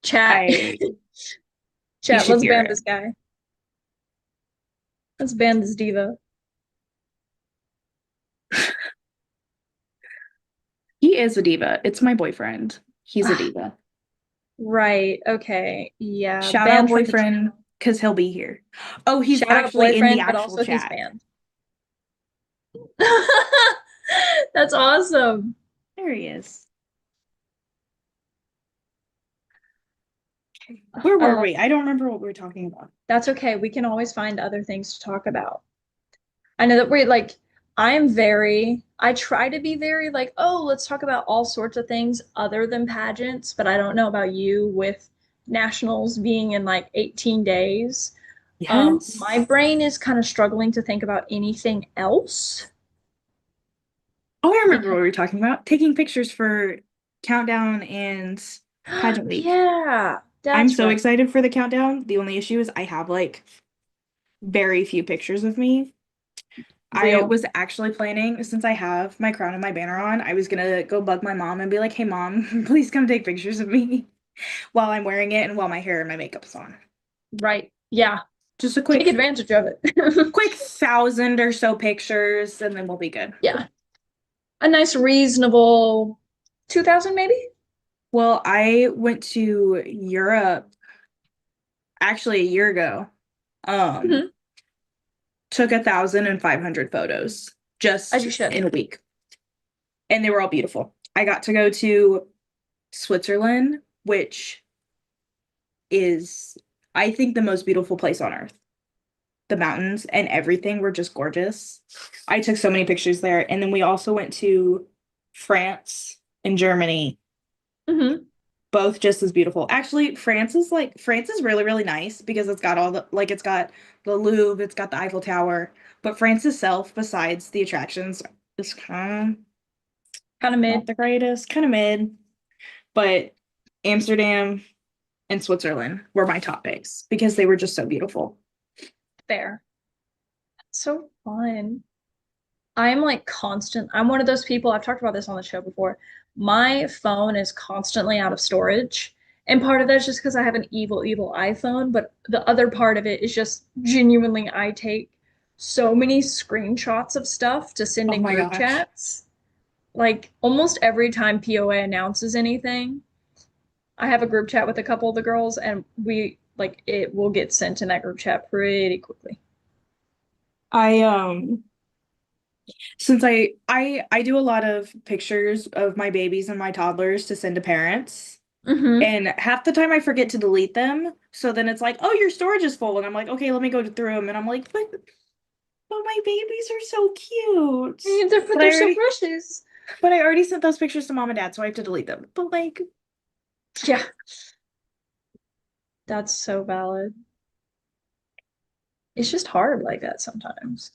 [SPEAKER 1] Chat,
[SPEAKER 2] I You
[SPEAKER 1] chat.
[SPEAKER 2] should
[SPEAKER 1] Let's
[SPEAKER 2] hear
[SPEAKER 1] ban
[SPEAKER 2] it.
[SPEAKER 1] this guy. Let's ban this diva.
[SPEAKER 2] He is a diva. It's my boyfriend. He's a
[SPEAKER 1] Ah,
[SPEAKER 2] diva.
[SPEAKER 1] right. Okay. Yeah.
[SPEAKER 2] Shout out
[SPEAKER 1] Banned from the chat.
[SPEAKER 2] boyfriend, because he'll be here. Oh, he's
[SPEAKER 1] Shout out
[SPEAKER 2] actually in the
[SPEAKER 1] boyfriend, but
[SPEAKER 2] actual
[SPEAKER 1] also he's
[SPEAKER 2] chat.
[SPEAKER 1] banned. That's awesome.
[SPEAKER 2] There he is. Where
[SPEAKER 1] I
[SPEAKER 2] were
[SPEAKER 1] love
[SPEAKER 2] we? I don't remember what we were talking about.
[SPEAKER 1] That's okay. We can always find other things to talk about. I know that we're like, I try to be very like, oh, let's talk about all sorts of things other than pageants, but I don't know about you with nationals being in like 18 days. My
[SPEAKER 2] Yes.
[SPEAKER 1] brain is kind of struggling to think about anything else.
[SPEAKER 2] Oh, I remember what
[SPEAKER 1] Because
[SPEAKER 2] we were talking about. Taking pictures for countdown and pageant week.
[SPEAKER 1] yeah,
[SPEAKER 2] I'm
[SPEAKER 1] that's
[SPEAKER 2] so
[SPEAKER 1] right.
[SPEAKER 2] excited for the countdown. The only issue is I have like very few pictures of me. I
[SPEAKER 1] Real.
[SPEAKER 2] was actually planning, since I have my crown and my banner on, I was gonna go bug my mom and be like, hey mom, please come take pictures of me while I'm wearing it and while my hair and my makeup's on.
[SPEAKER 1] Right. Yeah.
[SPEAKER 2] Just a
[SPEAKER 1] Take
[SPEAKER 2] quick,
[SPEAKER 1] advantage of it.
[SPEAKER 2] quick 1,000 or so pictures and then we'll be good.
[SPEAKER 1] Yeah. A nice reasonable 2000 maybe?
[SPEAKER 2] Well, I went to Europe actually a year ago. Um,
[SPEAKER 1] Hmm.
[SPEAKER 2] took 1,500 photos
[SPEAKER 1] As you
[SPEAKER 2] just
[SPEAKER 1] should.
[SPEAKER 2] in a week, and they were all beautiful. I got to go to Switzerland, which is, I think, the most beautiful place on earth. The mountains and everything were just gorgeous. I took so many pictures there. And then we also went to France and Germany,
[SPEAKER 1] Hmm.
[SPEAKER 2] both just as beautiful. Actually, France is really, really nice because it's got all the like it's got the Louvre, it's got the Eiffel Tower, but France itself, besides the attractions, is kind of
[SPEAKER 1] Kind of
[SPEAKER 2] not
[SPEAKER 1] mid.
[SPEAKER 2] the greatest, kind of mid. But Amsterdam and Switzerland were my top picks because they were just so beautiful.
[SPEAKER 1] Fair. So fun. I'm like I'm one of those people, I've talked about this on the show before. My phone is constantly out of storage. And part of that is just because I have an evil, evil iPhone. But the other part of it is just genuinely, I take so many screenshots of stuff to send
[SPEAKER 2] Oh
[SPEAKER 1] in
[SPEAKER 2] my
[SPEAKER 1] group
[SPEAKER 2] gosh.
[SPEAKER 1] chats. Like almost every time POA announces anything, I have a group chat with a couple of the girls, and it will get sent in that group chat pretty quickly.
[SPEAKER 2] I since I do a lot of pictures of my babies and my toddlers to send to parents.
[SPEAKER 1] Hmm.
[SPEAKER 2] And half the time I forget to delete them. So then it's like, oh, your storage is full. And I'm like, okay, let me go through them. And I'm like, but my babies are so cute.
[SPEAKER 1] But
[SPEAKER 2] But I
[SPEAKER 1] they're so
[SPEAKER 2] already
[SPEAKER 1] precious.
[SPEAKER 2] but I already sent those pictures to mom and dad, so I have to delete them. But like,
[SPEAKER 1] Yeah, that's so valid. It's just hard like that sometimes.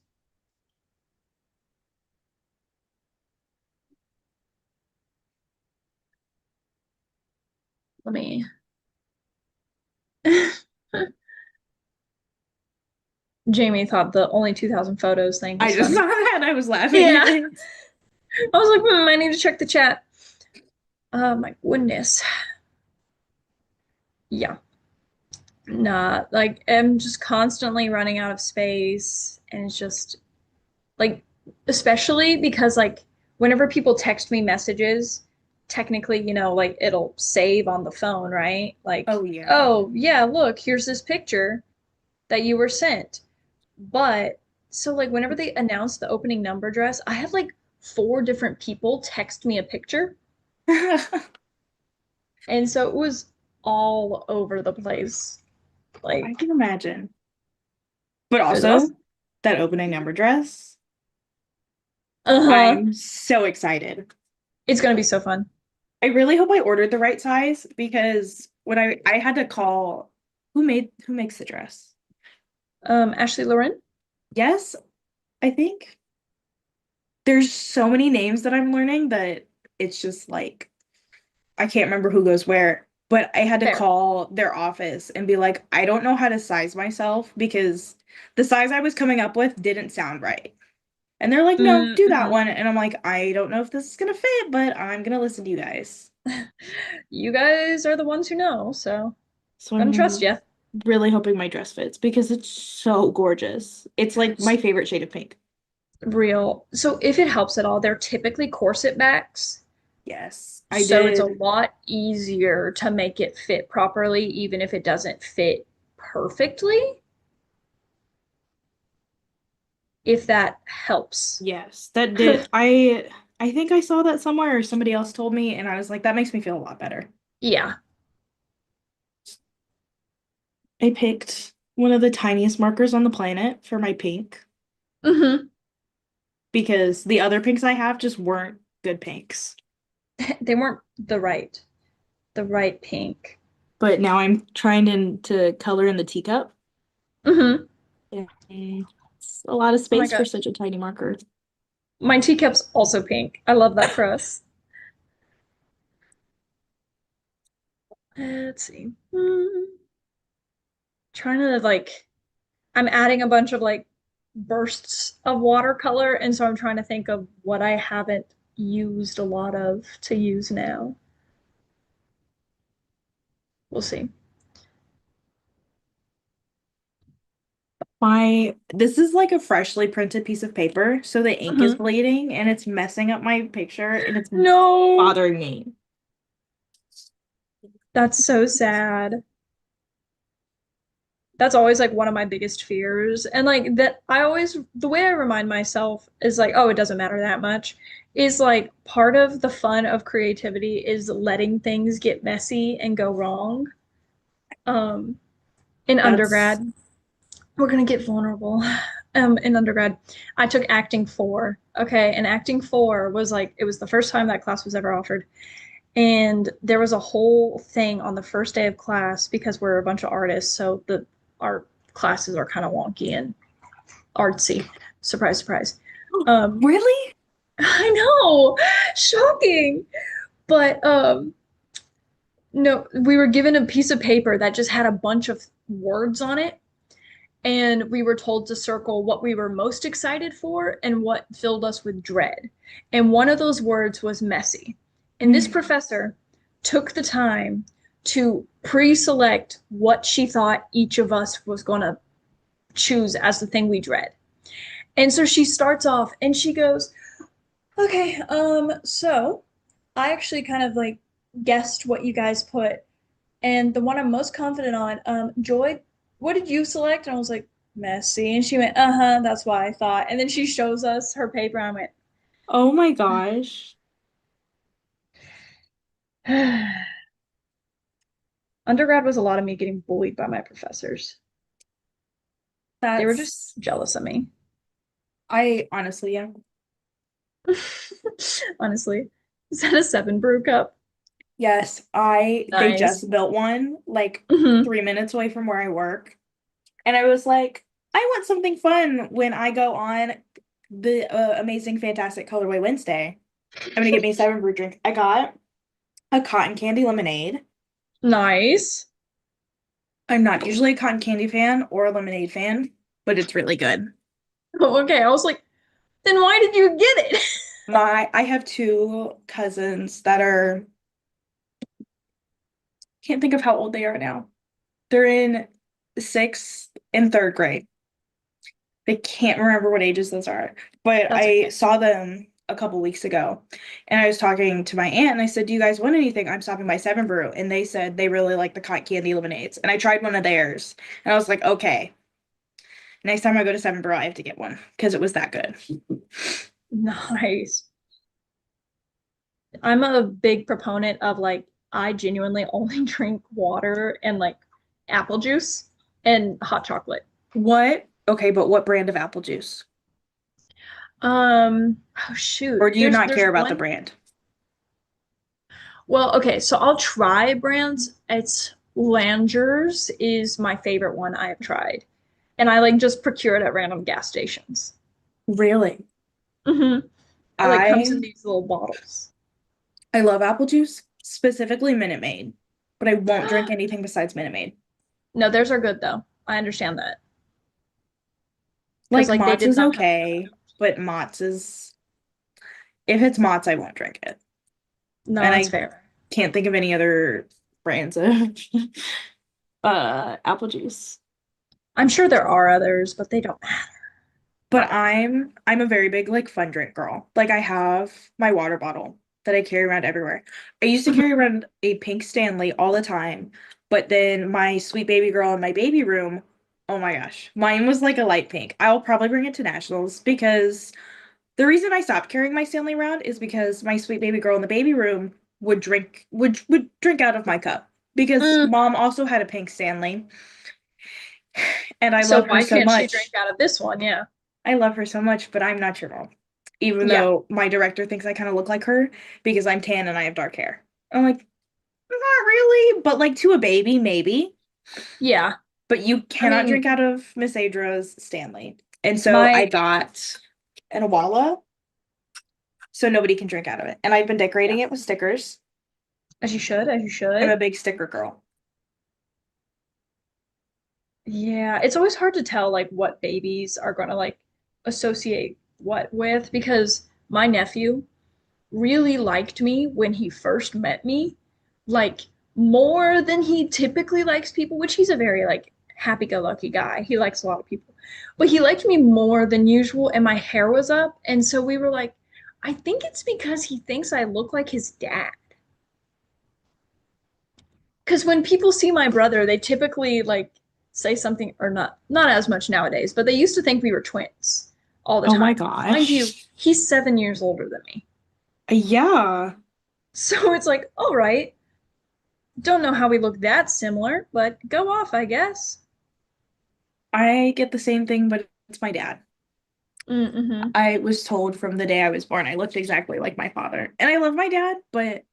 [SPEAKER 1] Let me. Jamie thought the only 2000 photos thing
[SPEAKER 2] I
[SPEAKER 1] was
[SPEAKER 2] just saw
[SPEAKER 1] funny.
[SPEAKER 2] that. I was laughing
[SPEAKER 1] Yeah,
[SPEAKER 2] at it.
[SPEAKER 1] I was like, I need to check the chat. Oh my goodness. Yeah, nah, like I'm just constantly running out of space, and it's just like, especially because like whenever people text me messages, technically, like it'll save on the phone, right? Like,
[SPEAKER 2] Oh yeah.
[SPEAKER 1] oh yeah, look, here's this picture that you were sent. But so like whenever they announce the opening number dress, I have like four different people text me a picture. And so it was all over the place.
[SPEAKER 2] I
[SPEAKER 1] Like,
[SPEAKER 2] can imagine. But
[SPEAKER 1] it was
[SPEAKER 2] also
[SPEAKER 1] awesome.
[SPEAKER 2] that opening number dress.
[SPEAKER 1] Uh-huh.
[SPEAKER 2] I'm so excited.
[SPEAKER 1] It's gonna be so fun.
[SPEAKER 2] I really hope I ordered the right size because when I had to call who makes the dress?
[SPEAKER 1] Ashley Lauren?
[SPEAKER 2] Yes, I think. There's so many names that I'm learning that it's just like I can't remember who goes where, but I had to
[SPEAKER 1] Fair.
[SPEAKER 2] call their office and be like, I don't know how to size myself because the size I was coming up with didn't sound right. And they're like, no, do that
[SPEAKER 1] Mm-hmm.
[SPEAKER 2] one. And I'm like, I don't know if this is gonna fit, but I'm gonna listen to you guys.
[SPEAKER 1] You guys are the ones who know, so
[SPEAKER 2] So
[SPEAKER 1] gonna trust
[SPEAKER 2] I'm
[SPEAKER 1] you.
[SPEAKER 2] really hoping my dress fits because it's so gorgeous. It's like my favorite shade of pink.
[SPEAKER 1] Real. So if it helps at all, they're typically corset backs.
[SPEAKER 2] Yes, I
[SPEAKER 1] So it's a
[SPEAKER 2] did.
[SPEAKER 1] lot easier to make it fit properly, even if it doesn't fit perfectly, if that helps.
[SPEAKER 2] Yes, that did. I think I saw that somewhere or somebody else told me, and I was like, that makes me feel a lot better.
[SPEAKER 1] Yeah.
[SPEAKER 2] I picked one of the tiniest markers on the planet for my pink
[SPEAKER 1] Hmm.
[SPEAKER 2] because the other pinks I have just weren't good pinks.
[SPEAKER 1] They weren't the right pink.
[SPEAKER 2] But now I'm trying to color in the teacup.
[SPEAKER 1] Hmm.
[SPEAKER 2] And it's a lot of
[SPEAKER 1] Oh my
[SPEAKER 2] space for
[SPEAKER 1] God.
[SPEAKER 2] such a tiny marker.
[SPEAKER 1] My teacup's also pink. I love that for us. Let's see. Trying to like, I'm adding a bunch of like bursts of watercolor, and so I'm trying to think of what I haven't used a lot of to use now. We'll see.
[SPEAKER 2] My this is like a freshly printed piece of paper, so the ink is
[SPEAKER 1] Hmm.
[SPEAKER 2] bleeding and it's messing up my picture and it's
[SPEAKER 1] No,
[SPEAKER 2] bothering me.
[SPEAKER 1] that's so sad. That's always like one of my biggest fears. And like that, I always, the way I remind myself is like, oh, it doesn't matter that much, is like part of the fun of creativity is letting things get messy and go wrong. Um, in
[SPEAKER 2] That's
[SPEAKER 1] undergrad, we're gonna get vulnerable. In undergrad, I took acting four. Okay, and acting four was like, it was the first time that class was ever offered. And there was a whole thing on the first day of class because we're a bunch of artists, so the art classes are kind of wonky and artsy. Surprise, surprise. Um,
[SPEAKER 2] really?
[SPEAKER 1] I know, shocking. But no, we were given a piece of paper that just had a bunch of words on it, and we were told to circle what we were most excited for and what filled us with dread. And one of those words was messy. And this professor took the time to pre-select what she thought each of us was going to choose as the thing we dread. And so she starts off and she goes, "Okay, so I actually kind of like guessed what you guys put. And the one I'm most confident on, Joy, what did you select?" And I was like, "Messy." And she went, "Uh-huh, that's why I thought." And then she shows us her paper, and I
[SPEAKER 2] Oh my gosh.
[SPEAKER 1] went, undergrad was a lot of me getting bullied by my professors. They were just
[SPEAKER 2] That's
[SPEAKER 1] jealous of me.
[SPEAKER 2] I honestly am.
[SPEAKER 1] Honestly. Is that a seven brew cup?
[SPEAKER 2] Yes, they
[SPEAKER 1] Nice.
[SPEAKER 2] just built one like
[SPEAKER 1] Hmm.
[SPEAKER 2] 3 minutes away from where I work. And I was like, I want something fun when I go on the amazing, fantastic Colorway Wednesday. I'm gonna get me a 7 brew drink. I got a cotton candy lemonade.
[SPEAKER 1] Nice.
[SPEAKER 2] I'm not usually a cotton candy fan or a lemonade fan, but it's really good.
[SPEAKER 1] Oh, okay, I was like, then why did you get it?
[SPEAKER 2] I have two cousins that are can't think of how old they are now. They're in sixth and third grade. I can't remember what ages those are, but
[SPEAKER 1] That's
[SPEAKER 2] I
[SPEAKER 1] okay.
[SPEAKER 2] saw them a couple weeks ago and I was talking to my aunt and I said, "Do you guys want anything? I'm stopping by Seven Brew." And they said they really like the cotton candy lemonades. And I tried one of theirs and I was like, okay, next time I go to Seven Brew, I have to get one because it was that good.
[SPEAKER 1] Nice. I'm a big proponent of like I genuinely only drink water and like apple juice and hot chocolate.
[SPEAKER 2] What? Okay, but what brand of apple juice?
[SPEAKER 1] Oh shoot.
[SPEAKER 2] Or do you
[SPEAKER 1] There's
[SPEAKER 2] not
[SPEAKER 1] there's
[SPEAKER 2] care about the
[SPEAKER 1] one.
[SPEAKER 2] brand?
[SPEAKER 1] Well, okay, so I'll try brands. It's Langers is my favorite one I have tried. And I like just procure it at random gas stations.
[SPEAKER 2] Really?
[SPEAKER 1] Mm-hmm. It like comes in
[SPEAKER 2] I
[SPEAKER 1] these little bottles.
[SPEAKER 2] I love apple juice, specifically Minute Maid, but I won't drink anything besides Minute Maid.
[SPEAKER 1] No, theirs are good though. I understand that. Because
[SPEAKER 2] Like
[SPEAKER 1] like they
[SPEAKER 2] Mott's
[SPEAKER 1] did
[SPEAKER 2] is
[SPEAKER 1] not have
[SPEAKER 2] okay, but Mott's is if it's Mott's, I won't drink it.
[SPEAKER 1] no,
[SPEAKER 2] And
[SPEAKER 1] that's
[SPEAKER 2] I
[SPEAKER 1] fair.
[SPEAKER 2] can't think of any other brands of apple juice.
[SPEAKER 1] I'm sure there are others, but they don't matter.
[SPEAKER 2] But I'm a very big like fun drink girl. Like I have my water bottle that I carry around everywhere. I used to carry around a pink Stanley all the time, but then my sweet baby girl in my baby room, oh my gosh, mine was like a light pink. I'll probably bring it to nationals because the reason I stopped carrying my Stanley around is because my sweet baby girl in the baby room would drink out of my cup because
[SPEAKER 1] Mm,
[SPEAKER 2] mom also had a pink Stanley and I
[SPEAKER 1] so
[SPEAKER 2] love her
[SPEAKER 1] why
[SPEAKER 2] so
[SPEAKER 1] can't she drink
[SPEAKER 2] much.
[SPEAKER 1] out of this one? Yeah.
[SPEAKER 2] I love her so much, but I'm not your mom. Even
[SPEAKER 1] Yeah.
[SPEAKER 2] though my director thinks I kind of look like her because I'm tan and I have dark hair. I'm like, not really, but like to a baby, maybe.
[SPEAKER 1] Yeah.
[SPEAKER 2] But you
[SPEAKER 1] I
[SPEAKER 2] cannot
[SPEAKER 1] mean,
[SPEAKER 2] drink out of Miss Adra's Stanley. And so I
[SPEAKER 1] my
[SPEAKER 2] got an Awala so nobody can drink out of it. And I've been
[SPEAKER 1] yeah,
[SPEAKER 2] decorating it with stickers.
[SPEAKER 1] as you should, as you
[SPEAKER 2] I'm a
[SPEAKER 1] should.
[SPEAKER 2] big sticker girl.
[SPEAKER 1] Yeah, it's always hard to tell like what babies are gonna like associate what with because my nephew really liked me when he first met me, like more than he typically likes people, which he's a very like happy-go-lucky guy. He likes a lot of people. But he liked me more than usual and my hair was up, and so we were like, I think it's because he thinks I look like his dad. Because when people see my brother, they typically like say something or not as much nowadays, but they used to think we were twins all the
[SPEAKER 2] Oh my
[SPEAKER 1] time. Mind you,
[SPEAKER 2] gosh.
[SPEAKER 1] he's 7 years older than me.
[SPEAKER 2] Yeah.
[SPEAKER 1] So it's like, all right, don't know how we look that similar, but go off, I guess.
[SPEAKER 2] I get the same thing, but it's my dad.
[SPEAKER 1] Mm-hmm.
[SPEAKER 2] I was told from the day I was born I looked exactly like my father. And I love my dad, but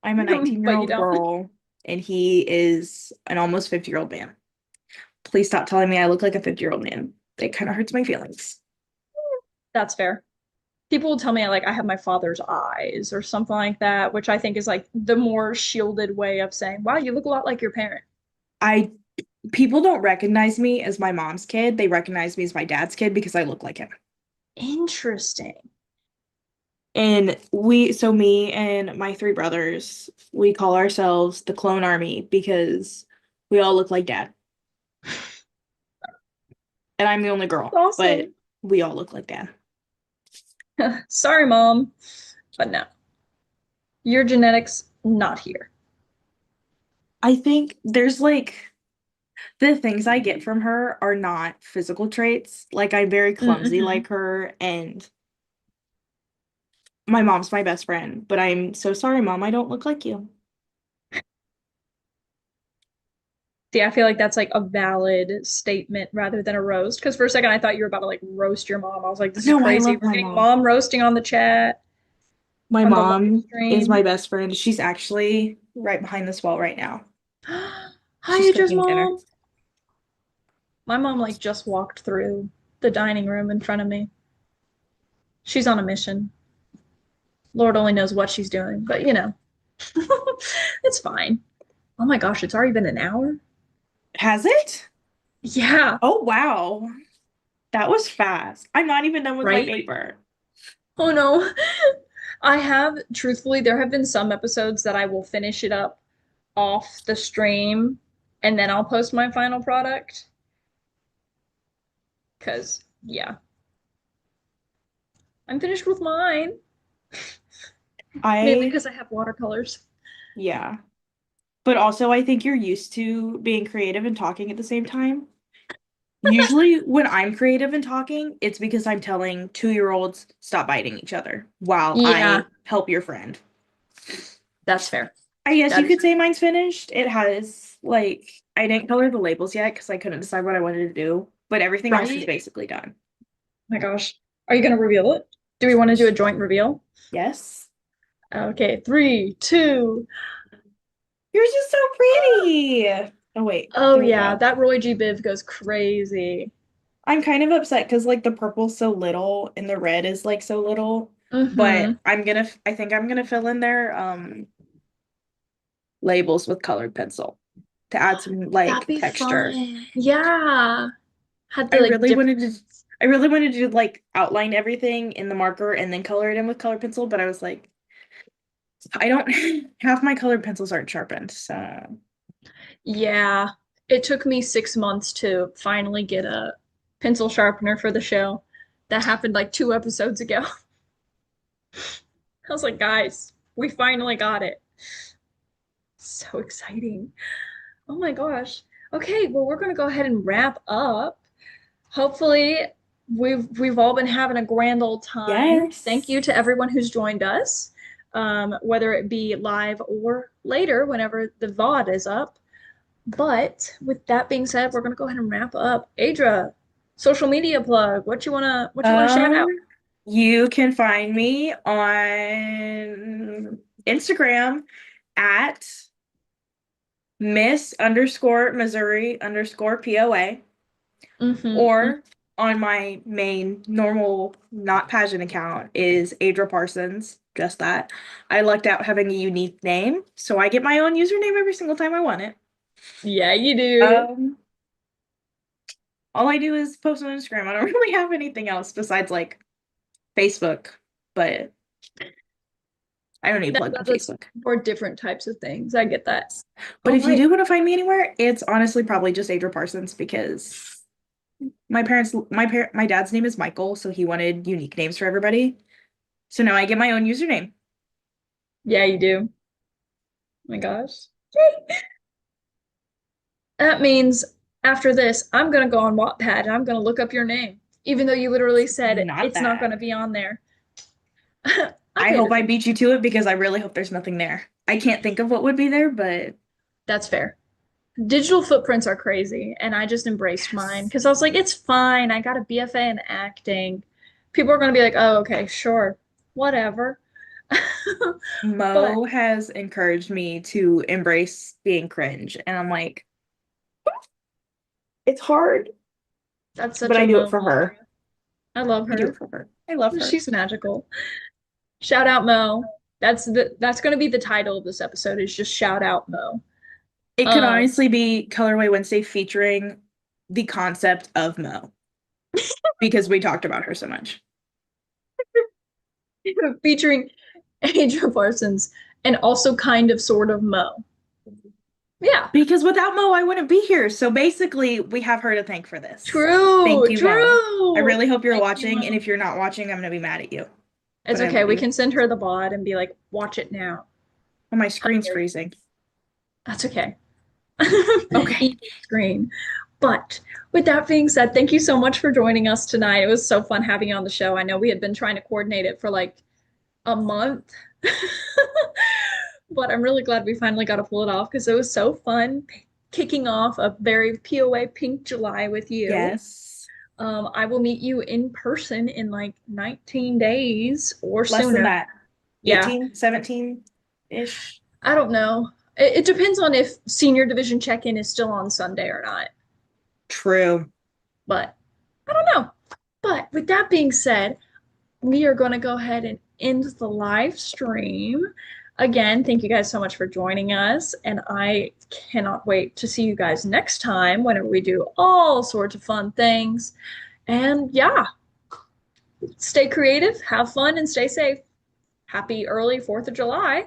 [SPEAKER 2] I'm a
[SPEAKER 1] But you
[SPEAKER 2] 19-year-old
[SPEAKER 1] don't.
[SPEAKER 2] girl and he is an almost 50-year-old man. Please stop telling me I look like a 50-year-old man. It kind of hurts my feelings.
[SPEAKER 1] That's fair. People will tell me like I have my father's eyes or something like that, which I think is like the more shielded way of saying, wow, you look a lot like your parent.
[SPEAKER 2] I People don't recognize me as my mom's kid. They recognize me as my dad's kid because I look like him.
[SPEAKER 1] Interesting.
[SPEAKER 2] And me and my three brothers, we call ourselves the clone army because we all look like dad. And I'm the only girl, but
[SPEAKER 1] Awesome.
[SPEAKER 2] we all look like dad.
[SPEAKER 1] Sorry, mom, but no, your genetics not here.
[SPEAKER 2] I think there's like the things I get from her are not physical traits. Like I'm very clumsy
[SPEAKER 1] Mm-hmm.
[SPEAKER 2] like her, and my mom's my best friend, but I'm so sorry, mom, I don't look like you.
[SPEAKER 1] See, I feel like that's like a valid statement rather than a roast. Because for a second, I thought you were about to like roast your mom. I was like, this is
[SPEAKER 2] No, I
[SPEAKER 1] crazy.
[SPEAKER 2] love
[SPEAKER 1] We're
[SPEAKER 2] my
[SPEAKER 1] getting
[SPEAKER 2] mom.
[SPEAKER 1] mom roasting on the chat,
[SPEAKER 2] My
[SPEAKER 1] on the live
[SPEAKER 2] mom is my
[SPEAKER 1] stream.
[SPEAKER 2] best friend. She's actually right behind this wall right now.
[SPEAKER 1] Hi,
[SPEAKER 2] She's
[SPEAKER 1] Aja's
[SPEAKER 2] cooking dinner.
[SPEAKER 1] mom. My mom like just walked through the dining room in front of me. She's on a mission. Lord only knows what she's doing, but you know, it's fine. Oh my gosh, it's already been an hour?
[SPEAKER 2] Has it?
[SPEAKER 1] Yeah,
[SPEAKER 2] Oh, wow. That was fast. I'm not even done with my
[SPEAKER 1] right?
[SPEAKER 2] paper.
[SPEAKER 1] Oh no. I have, truthfully, there have been some episodes that I will finish it up off the stream and then I'll post my final product. Because, yeah, I'm finished with mine. Mainly
[SPEAKER 2] I,
[SPEAKER 1] because I have watercolors.
[SPEAKER 2] yeah. But also, I think you're used to being creative and talking at the same time. Usually, when I'm creative and talking, it's because I'm telling 2-year-olds stop biting each other while
[SPEAKER 1] Yeah,
[SPEAKER 2] I help your friend.
[SPEAKER 1] That's fair.
[SPEAKER 2] I guess
[SPEAKER 1] That
[SPEAKER 2] you
[SPEAKER 1] is
[SPEAKER 2] could say mine's finished. It has like I didn't color the labels yet because I couldn't decide what I wanted to do, but everything else is
[SPEAKER 1] right.
[SPEAKER 2] basically done.
[SPEAKER 1] Oh my gosh. Are you gonna reveal it? Do we want to do a joint reveal?
[SPEAKER 2] Yes.
[SPEAKER 1] Okay, three, two.
[SPEAKER 2] Yours is so pretty. Oh wait,
[SPEAKER 1] Oh
[SPEAKER 2] there we
[SPEAKER 1] yeah,
[SPEAKER 2] go.
[SPEAKER 1] that Roy G. Biv goes crazy.
[SPEAKER 2] I'm kind of upset because like the purple's so little and the red is like so little, but
[SPEAKER 1] Mm-hmm.
[SPEAKER 2] I think I'm gonna fill in their labels with colored pencil to add some
[SPEAKER 1] That'd
[SPEAKER 2] like
[SPEAKER 1] be
[SPEAKER 2] texture.
[SPEAKER 1] fun. Yeah. Had
[SPEAKER 2] I
[SPEAKER 1] the like
[SPEAKER 2] really wanted
[SPEAKER 1] different.
[SPEAKER 2] to I really wanted to like outline everything in the marker and then color it in with colored pencil, but I was like, I don't half my colored pencils aren't sharpened, so
[SPEAKER 1] Yeah. It took me 6 months to finally get a pencil sharpener for the show. That happened like 2 episodes ago. I was like, guys, we finally got it. So exciting. Oh my gosh. Okay, well, we're gonna go ahead and wrap up. Hopefully, we've all been having a grand old time. Thank
[SPEAKER 2] yes.
[SPEAKER 1] you to everyone who's joined us, whether it be live or later, whenever the VOD is up. But with that being said, we're gonna go ahead and wrap up. Adra, social media plug. What you wanna shout
[SPEAKER 2] Um,
[SPEAKER 1] out?
[SPEAKER 2] you can find me on Instagram at Miss underscore Missouri underscore POA
[SPEAKER 1] Mm-hmm.
[SPEAKER 2] or on my main normal not pageant account is Adra Parsons. Just that. I lucked out having a unique name, so I get my own username every single time I want it.
[SPEAKER 1] Yeah, you do.
[SPEAKER 2] Um, all I do is post on Instagram. I don't really have anything else besides like Facebook, but I don't need to plug my
[SPEAKER 1] That's
[SPEAKER 2] Facebook.
[SPEAKER 1] for different types of things. I get that.
[SPEAKER 2] But
[SPEAKER 1] All
[SPEAKER 2] if you
[SPEAKER 1] right.
[SPEAKER 2] do want to find me anywhere, it's honestly probably just Adra Parsons because my dad's name is Michael, so he wanted unique names for everybody. So now I get my own username.
[SPEAKER 1] Yeah, you do. Oh my gosh. Yay. That means after this, I'm gonna go on Wattpad and I'm gonna look up your name, even though you literally said
[SPEAKER 2] Not
[SPEAKER 1] it's not
[SPEAKER 2] that.
[SPEAKER 1] gonna be on there. I
[SPEAKER 2] I
[SPEAKER 1] paid
[SPEAKER 2] hope I
[SPEAKER 1] attention.
[SPEAKER 2] beat you to it because I really hope there's nothing there. I can't think of what would be there, but
[SPEAKER 1] That's fair. Digital footprints are crazy, and I just embraced mine
[SPEAKER 2] yes.
[SPEAKER 1] because I was like, it's fine. I got a BFA in acting. People are gonna be like, oh, okay, sure, whatever. But
[SPEAKER 2] Mo has encouraged me to embrace being cringe, and I'm like, it's hard,
[SPEAKER 1] that's
[SPEAKER 2] but
[SPEAKER 1] such a
[SPEAKER 2] I do it
[SPEAKER 1] Mo
[SPEAKER 2] for her.
[SPEAKER 1] mantra. I love
[SPEAKER 2] I do
[SPEAKER 1] her.
[SPEAKER 2] it for her. I love her.
[SPEAKER 1] She's magical. Shout out Mo. That's gonna be the title of this episode is just shout out Mo.
[SPEAKER 2] It could
[SPEAKER 1] Um,
[SPEAKER 2] honestly be Colorway Wednesday featuring the concept of Mo because we talked about her so much.
[SPEAKER 1] featuring Adrian Parsons and also kind of sort of Mo. Yeah,
[SPEAKER 2] Because without Mo, I wouldn't be here. So basically, we have her to thank for this. Thank
[SPEAKER 1] true,
[SPEAKER 2] you, Mo. I
[SPEAKER 1] true.
[SPEAKER 2] really hope you're
[SPEAKER 1] Thank you,
[SPEAKER 2] watching. And
[SPEAKER 1] Mo.
[SPEAKER 2] if you're not watching, I'm going to be mad at you.
[SPEAKER 1] It's
[SPEAKER 2] But I
[SPEAKER 1] okay.
[SPEAKER 2] love
[SPEAKER 1] We
[SPEAKER 2] you.
[SPEAKER 1] can send her the VOD and be like, watch it now.
[SPEAKER 2] Oh, my screen's
[SPEAKER 1] Okay,
[SPEAKER 2] freezing.
[SPEAKER 1] that's okay.
[SPEAKER 2] Okay.
[SPEAKER 1] Eat screen. But with that being said, thank you so much for joining us tonight. It was so fun having you on the show. I know we had been trying to coordinate it for like a month. But I'm really glad we finally got to pull it off because it was so fun kicking off a very POA Pink July with you.
[SPEAKER 2] Yes.
[SPEAKER 1] I will meet you in person in like 19 days or
[SPEAKER 2] Less than
[SPEAKER 1] sooner.
[SPEAKER 2] that.
[SPEAKER 1] Yeah,
[SPEAKER 2] 18, 17-ish.
[SPEAKER 1] I don't know. It depends on if senior division check-in is still on Sunday or not,
[SPEAKER 2] True.
[SPEAKER 1] but I don't know. But with that being said, we are going to go ahead and end the live stream. Again, thank you guys so much for joining us. And I cannot wait to see you guys next time whenever we do all sorts of fun things. And yeah, stay creative, have fun, and stay safe. Happy early 4th of July.